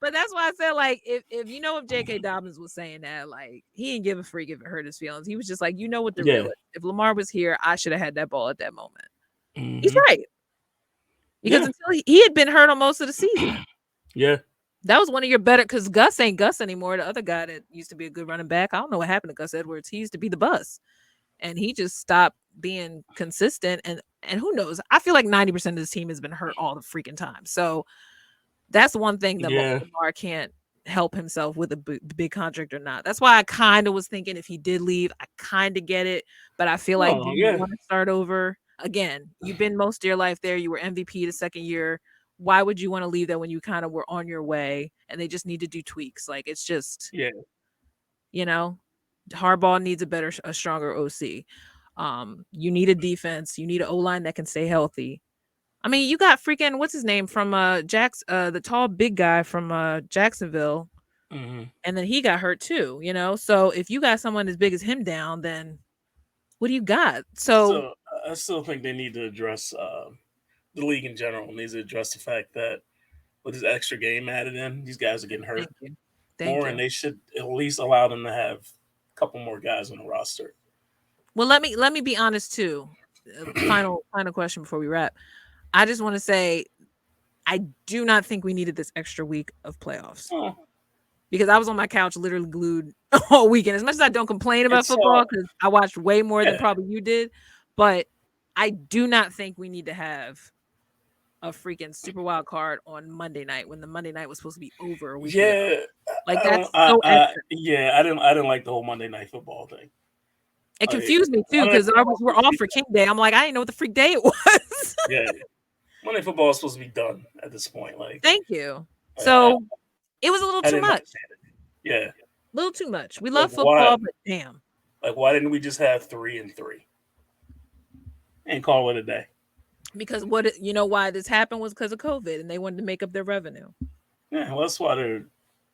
[SPEAKER 1] But that's why I said, like, if J.K. Dobbins was saying that, like, he didn't give a freak if it hurt his feelings. He was just like, what the
[SPEAKER 2] Yeah.
[SPEAKER 1] real is. If Lamar was here, I should have had that ball at that moment.
[SPEAKER 2] Mm-hmm.
[SPEAKER 1] He's right. Because until he had been hurt on most of the season.
[SPEAKER 2] Yeah.
[SPEAKER 1] That was one of your better, because Gus ain't Gus anymore. The other guy that used to be a good running back, I don't know what happened to Gus Edwards. He used to be the bus. And he just stopped being consistent. And who knows? I feel like 90% of this team has been hurt all the freaking time. So that's one thing that Lamar can't help himself with a big contract or not. That's why I kind of was thinking if he did leave, I kind of get it. But I feel like, do you want to start over? Again, you've been most of your life there. You were MVP the second year. Why would you want to leave that when you kind of were on your way and they just need to do tweaks? Like, it's just, Harbaugh needs a stronger OC. You need a defense. You need an O-line that can stay healthy. I mean, you got freaking, what's his name from the tall big guy from Jacksonville.
[SPEAKER 2] Mm-hmm.
[SPEAKER 1] And then he got hurt too, So if you got someone as big as him down, then what do you got? So
[SPEAKER 2] I still think they need to address the league in general needs to address the fact that with this extra game added in, these guys are getting hurt more, and they should at least allow them to have a couple more guys on the roster.
[SPEAKER 1] Well, let me be honest too. Final question before we wrap. I just want to say, I do not think we needed this extra week of playoffs. Because I was on my couch literally glued all weekend. As much as I don't complain about football, because I watched way more than probably you did, but I do not think we need to have a freaking Super Wildcard on Monday night when the Monday night was supposed to be over a week ago. Like, that's so extra.
[SPEAKER 2] I didn't like the whole Monday Night Football thing.
[SPEAKER 1] It confused me too, because we're off for King Day. I'm like, I didn't know what the freak day it was.
[SPEAKER 2] Monday Football is supposed to be done at this point. Like,
[SPEAKER 1] thank you. So it was a little too much.
[SPEAKER 2] Yeah.
[SPEAKER 1] A little too much. We love football, but damn.
[SPEAKER 2] Like, why didn't we just have 3 and 3 and call it a day?
[SPEAKER 1] Because why this happened was because of COVID, and they wanted to make up their revenue.
[SPEAKER 2] Yeah, well, that's why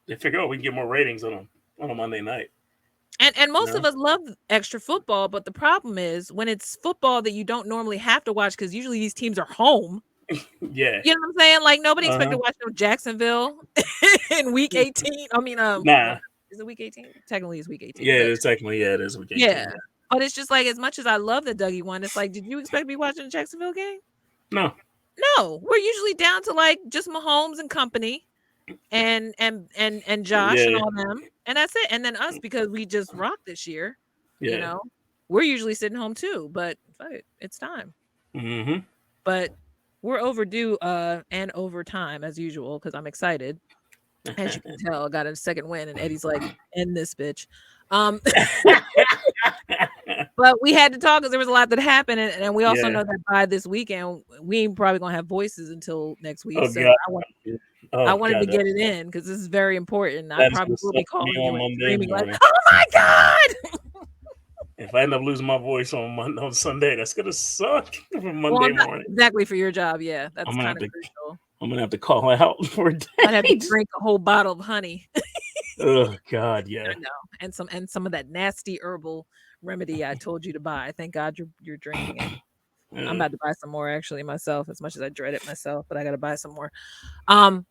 [SPEAKER 2] they figure, we can get more ratings on a Monday night.
[SPEAKER 1] And most of us love extra football, but the problem is when it's football that you don't normally have to watch, because usually these teams are home.
[SPEAKER 2] Yeah.
[SPEAKER 1] You know what I'm saying? Like, nobody expected to watch Jacksonville in week 18. I mean,
[SPEAKER 2] nah.
[SPEAKER 1] Is it week 18? Technically, it's week 18.
[SPEAKER 2] Yeah, it is week 18.
[SPEAKER 1] Yeah. But it's just like, as much as I love the Dougie one, it's like, did you expect me watching the Jacksonville game?
[SPEAKER 2] No.
[SPEAKER 1] We're usually down to like just Mahomes and company and Josh and all them. And that's it. And then us, because we just rocked this year.
[SPEAKER 2] Yeah.
[SPEAKER 1] We're usually sitting home too, but it's time.
[SPEAKER 2] Mm-hmm.
[SPEAKER 1] But we're overdue and over time as usual, because I'm excited. As you can tell, I got a second win, and Eddie's like, end this bitch. But we had to talk because there was a lot that happened, and we also know that by this weekend we ain't probably gonna have voices until next week. I wanted to get it in because this is very important. I probably will be calling you and screaming like, "Oh my god!"
[SPEAKER 2] If I end up losing my voice on Sunday, that's gonna suck for Monday morning.
[SPEAKER 1] Exactly, for your job, yeah, that's kind of crucial.
[SPEAKER 2] I'm gonna have to call out for a day.
[SPEAKER 1] I'd have to drink a whole bottle of honey.
[SPEAKER 2] Oh God, yeah.
[SPEAKER 1] I know, and some of that nasty herbal remedy I told you to buy. Thank God you're drinking it. I'm about to buy some more actually myself, as much as I dread it myself, but I got to buy some more.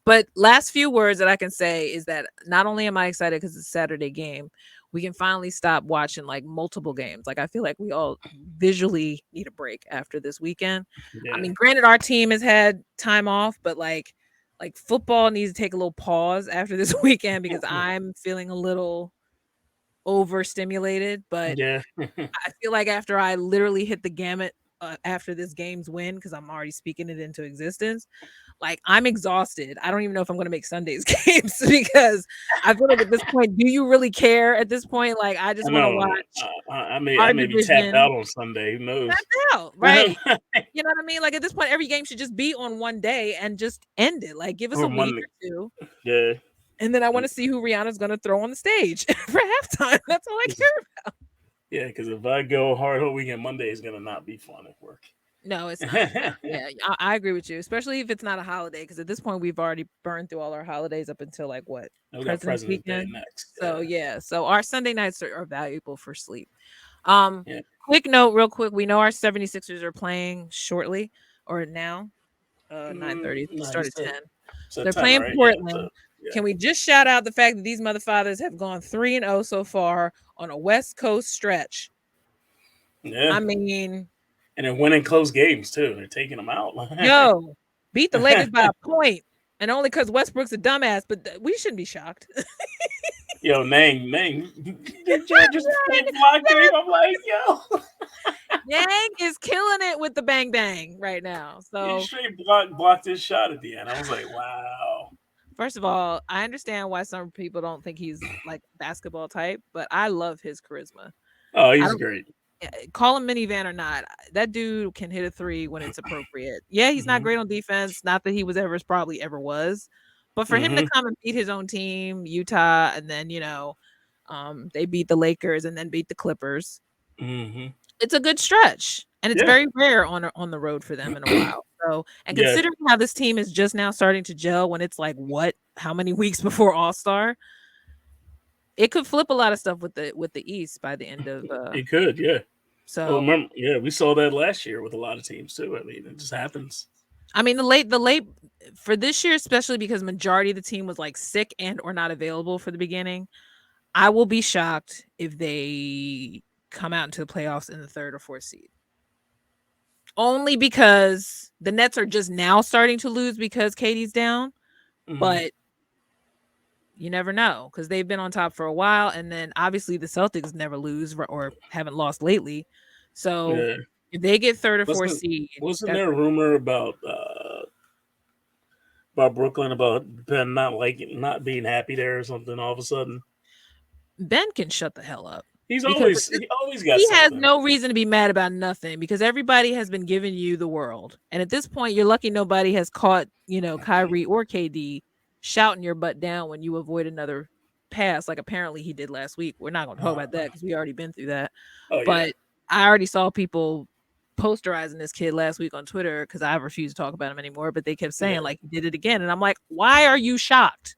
[SPEAKER 1] But last few words that I can say is that not only am I excited because it's a Saturday game, we can finally stop watching like multiple games. Like, I feel like we all visually need a break after this weekend. Yeah. I mean, granted, our team has had time off, but like football needs to take a little pause after this weekend because I'm feeling a little overstimulated. But
[SPEAKER 2] yeah.
[SPEAKER 1] I feel like after I literally hit the gamut after this game's win, because I'm already speaking it into existence, like, I'm exhausted. I don't even know if I'm going to make Sunday's games because I feel like at this point, do you really care at this point? Like, I just want to watch.
[SPEAKER 2] I may be tapped out on Sunday. Who knows?
[SPEAKER 1] Tapped out, right? You know what I mean? Like, at this point, every game should just be on one day and just end it. Like, give us a week or two.
[SPEAKER 2] Yeah.
[SPEAKER 1] And then I want to see who Rihanna's going to throw on the stage for halftime. That's all I care about.
[SPEAKER 2] Yeah, because if I go hard whole weekend, Monday is gonna not be fun at work.
[SPEAKER 1] No, it's not. Yeah, I agree with you, especially if it's not a holiday, because at this point we've already burned through all our holidays up until like what
[SPEAKER 2] We got
[SPEAKER 1] President's
[SPEAKER 2] President's Day
[SPEAKER 1] Weekend.
[SPEAKER 2] next.
[SPEAKER 1] So
[SPEAKER 2] Yeah,
[SPEAKER 1] yeah, so our Sunday nights are valuable for sleep. Um,
[SPEAKER 2] yeah.
[SPEAKER 1] quick note, real quick, we know our 76ers are playing shortly or now, 9:30. They
[SPEAKER 2] No, you
[SPEAKER 1] start at 10.
[SPEAKER 2] said
[SPEAKER 1] They're
[SPEAKER 2] 10,
[SPEAKER 1] playing
[SPEAKER 2] right? Yeah. So
[SPEAKER 1] Portland.
[SPEAKER 2] yeah,
[SPEAKER 1] Can we just shout out the fact that these motherfathers have gone 3-0 so far on a West Coast stretch?
[SPEAKER 2] yeah.
[SPEAKER 1] I mean,
[SPEAKER 2] And they're winning close games too. They're taking them out.
[SPEAKER 1] yo, beat the Lakers by a point, and only because Westbrook's a dumbass. But we shouldn't be shocked.
[SPEAKER 2] Yo, Nang, did you just straight blocked him? I'm like, yo,
[SPEAKER 1] Yang is killing it with the bang bang right now.
[SPEAKER 2] he
[SPEAKER 1] So
[SPEAKER 2] straight blocked his shot at the end. I was like, wow.
[SPEAKER 1] first of all, I understand why some people don't think he's like basketball type, but I love his charisma.
[SPEAKER 2] Oh,
[SPEAKER 1] I
[SPEAKER 2] he's
[SPEAKER 1] don't
[SPEAKER 2] great.
[SPEAKER 1] call him minivan or not. That dude can hit a three when it's appropriate. Yeah, he's not
[SPEAKER 2] Hmm.
[SPEAKER 1] great on defense. Not that he was ever probably ever was, but for him to
[SPEAKER 2] Hmm.
[SPEAKER 1] come and beat his own team, Utah, and then they beat the Lakers and then beat the Clippers.
[SPEAKER 2] Hmm.
[SPEAKER 1] It's a good stretch, and it's
[SPEAKER 2] Yeah.
[SPEAKER 1] very rare on the road for them in a while. So, and
[SPEAKER 2] Yeah.
[SPEAKER 1] considering how this team is just now starting to gel, when it's like how many weeks before All Star, it could flip a lot of stuff with the East by the end of.
[SPEAKER 2] It could. Yeah. Well,
[SPEAKER 1] So,
[SPEAKER 2] remember, yeah, we saw that last year with a lot of teams too. I mean, it just happens.
[SPEAKER 1] I mean, the late for this year, especially because majority of the team was like sick and or not available for the beginning. I will be shocked if they come out into the playoffs in the third or fourth seed. Only because the Nets are just now starting to lose because Katie's down,
[SPEAKER 2] Hmm.
[SPEAKER 1] but you never know because they've been on top for a while, and then obviously the Celtics never lose or haven't lost lately. So
[SPEAKER 2] Yeah.
[SPEAKER 1] if they get third or fourth
[SPEAKER 2] Wasn't
[SPEAKER 1] seed,
[SPEAKER 2] wasn't
[SPEAKER 1] that's
[SPEAKER 2] there a rumor about Brooklyn about Ben not being happy there or something all of a sudden?
[SPEAKER 1] Ben can shut the hell up
[SPEAKER 2] He's
[SPEAKER 1] because
[SPEAKER 2] always got
[SPEAKER 1] he has
[SPEAKER 2] something.
[SPEAKER 1] no reason to be mad about nothing because everybody has been giving you the world. And at this point, you're lucky nobody has caught, Kyrie or KD shouting your butt down when you avoid another pass, like apparently he did last week. We're not going to talk about that because we already been through that.
[SPEAKER 2] Oh yeah.
[SPEAKER 1] But I already saw people posterizing this kid last week on Twitter because I refuse to talk about him anymore. But they kept saying,
[SPEAKER 2] Yeah.
[SPEAKER 1] like, he did it again. And I'm like, why are you shocked?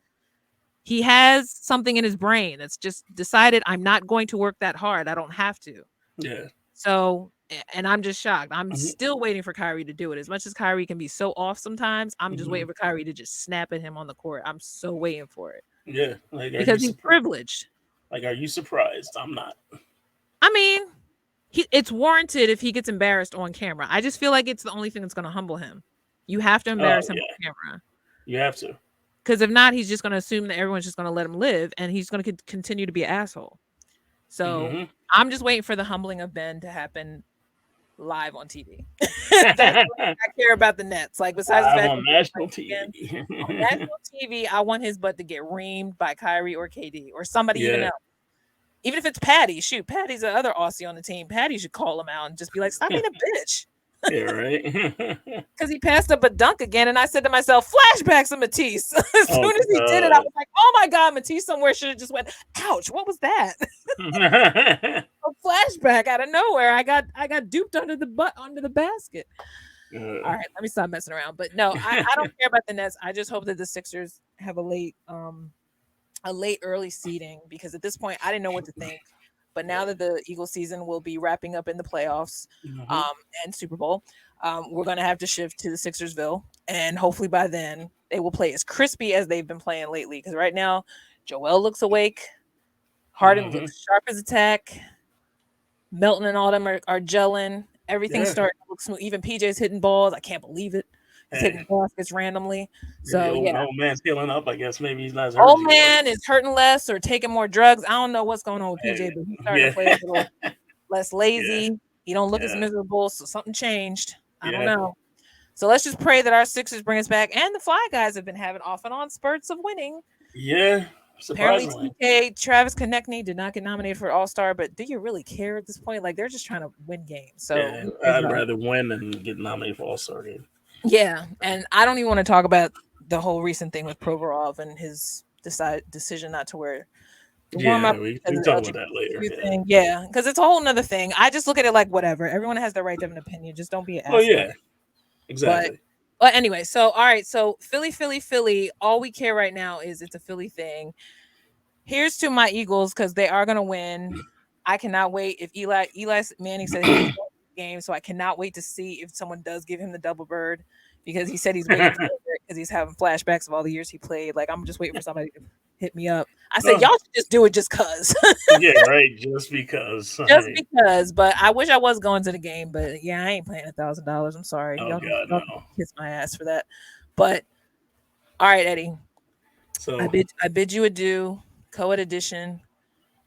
[SPEAKER 1] He has something in his brain that's just decided I'm not going to work that hard. I don't have to.
[SPEAKER 2] Yeah.
[SPEAKER 1] So, and I'm just shocked. I'm
[SPEAKER 2] Hmm.
[SPEAKER 1] still waiting for Kyrie to do it. As much as Kyrie can be so off sometimes, I'm just
[SPEAKER 2] Hmm.
[SPEAKER 1] waiting for Kyrie to just snap at him on the court. I'm so waiting for it
[SPEAKER 2] Yeah. Like, are you
[SPEAKER 1] because he's
[SPEAKER 2] surprised?
[SPEAKER 1] privileged.
[SPEAKER 2] Like, are you surprised? I'm not.
[SPEAKER 1] I mean, it's warranted if he gets embarrassed on camera. I just feel like it's the only thing that's going to humble him. You have to
[SPEAKER 2] Oh
[SPEAKER 1] embarrass him
[SPEAKER 2] yeah.
[SPEAKER 1] on camera.
[SPEAKER 2] You have to.
[SPEAKER 1] Because if not, he's just going to assume that everyone's just going to let him live and he's going to continue to be an asshole. So
[SPEAKER 2] Hmm.
[SPEAKER 1] I'm just waiting for the humbling of Ben to happen live on TV. That's the only thing I care about the Nets. Like besides the
[SPEAKER 2] I'm
[SPEAKER 1] fact
[SPEAKER 2] on
[SPEAKER 1] that
[SPEAKER 2] national
[SPEAKER 1] again,
[SPEAKER 2] TV.
[SPEAKER 1] on national TV, I want his butt to get reamed by Kyrie or KD or somebody even
[SPEAKER 2] Yeah.
[SPEAKER 1] else. Even if it's Patty, shoot, Patty's the other Aussie on the team. Patty should call him out and just be like, "Stop being a bitch."
[SPEAKER 2] Yeah. Right.
[SPEAKER 1] Because he passed up a dunk again, and I said to myself, "Flashbacks of Matisse." As
[SPEAKER 2] Oh
[SPEAKER 1] soon as he did it, I
[SPEAKER 2] God.
[SPEAKER 1] was like, "Oh my god, Matisse somewhere should have just went, ouch, what was that?" A flashback out of nowhere. I got duped under the basket. All right, let me stop messing around. But no, I don't care about the Nets. I just hope that the Sixers have a late early seeding because at this point I didn't know what to think. But now that the Eagle season will be wrapping up in the playoffs
[SPEAKER 2] Hmm.
[SPEAKER 1] and Super Bowl, we're going to have to shift to the Sixersville. And hopefully by then they will play as crispy as they've been playing lately. Because right now, Joel looks awake. Harden
[SPEAKER 2] Hmm.
[SPEAKER 1] looks sharp as a tack. Melton and all them are gelling. Everything's
[SPEAKER 2] Yeah.
[SPEAKER 1] starting to look smooth. Even PJ's hitting balls. I can't believe it. He's hitting
[SPEAKER 2] Hey,
[SPEAKER 1] baskets randomly.
[SPEAKER 2] the
[SPEAKER 1] So yeah,
[SPEAKER 2] old man's healing up. I guess maybe he's not as hurt as
[SPEAKER 1] old
[SPEAKER 2] he was.
[SPEAKER 1] man is hurting less or taking more drugs. I don't know what's going on with
[SPEAKER 2] Hey,
[SPEAKER 1] PJ, but he's starting to
[SPEAKER 2] yeah.
[SPEAKER 1] play a little less
[SPEAKER 2] Yeah.
[SPEAKER 1] lazy. He don't look as
[SPEAKER 2] Yeah.
[SPEAKER 1] miserable, so something changed. I don't
[SPEAKER 2] Yeah.
[SPEAKER 1] know. So let's just pray that our Sixers bring us back. And the Fly Guys have been having off and on spurts of winning.
[SPEAKER 2] Yeah.
[SPEAKER 1] Apparently,
[SPEAKER 2] Surprisingly.
[SPEAKER 1] TK Travis Konechny did not get nominated for All Star, but do you really care at this point? Like they're just trying to win games. So
[SPEAKER 2] Yeah.
[SPEAKER 1] who cares
[SPEAKER 2] I'd
[SPEAKER 1] about it?
[SPEAKER 2] rather win than get nominated for All Star game.
[SPEAKER 1] Yeah, and I don't even want to talk about the whole recent thing with Provorov and his decision not to wear the warm up
[SPEAKER 2] Yeah, we
[SPEAKER 1] because
[SPEAKER 2] can
[SPEAKER 1] of the
[SPEAKER 2] talk about that later.
[SPEAKER 1] LGBTQ
[SPEAKER 2] Yeah.
[SPEAKER 1] thing. Yeah, because it's a whole nother thing. I just look at it like whatever. Everyone has the right to have an opinion. Just don't be an
[SPEAKER 2] Oh
[SPEAKER 1] asshole.
[SPEAKER 2] yeah,
[SPEAKER 1] But
[SPEAKER 2] exactly.
[SPEAKER 1] anyway, so all right, so Philly, Philly, Philly. All we care right now is it's a Philly thing. Here's to my Eagles because they are gonna win. I cannot wait. If Eli Manning said he's going to the game, so I cannot wait to see if someone does give him the double bird because he said he's waiting for it because he's having flashbacks of all the years he played. Like I'm just waiting for somebody to hit me up. I said
[SPEAKER 2] Oh,
[SPEAKER 1] y'all should just do it just cause,
[SPEAKER 2] yeah, right. Just because.
[SPEAKER 1] just
[SPEAKER 2] Right.
[SPEAKER 1] because. But I wish I was going to the game. But yeah, I ain't paying $1,000. I'm sorry.
[SPEAKER 2] Oh God,
[SPEAKER 1] Y'all can
[SPEAKER 2] no.
[SPEAKER 1] kiss my ass for that. But all right, Eddie.
[SPEAKER 2] So,
[SPEAKER 1] I bid you adieu. CoEdEdition.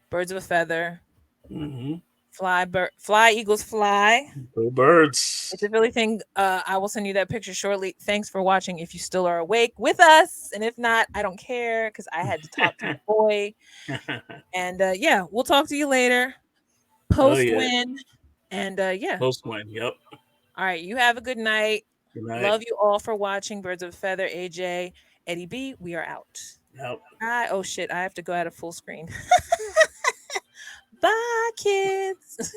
[SPEAKER 1] Birds of a feather.
[SPEAKER 2] hmm
[SPEAKER 1] Fly Eagles fly.
[SPEAKER 2] go birds.
[SPEAKER 1] It's a Philly thing. I will send you that picture shortly. Thanks for watching. If you still are awake with us, and if not, I don't care because I had to talk to my boy. And yeah, we'll talk to you later.
[SPEAKER 2] Oh
[SPEAKER 1] Post
[SPEAKER 2] yeah,
[SPEAKER 1] win, and yeah.
[SPEAKER 2] post win. Yep.
[SPEAKER 1] All right, you have a good night.
[SPEAKER 2] Good night.
[SPEAKER 1] Love you all for watching. Birds of a feather. AJ, Eddie B. We are out.
[SPEAKER 2] Yep.
[SPEAKER 1] Bye. Oh shit, I have to go out of full screen. Bye, kids.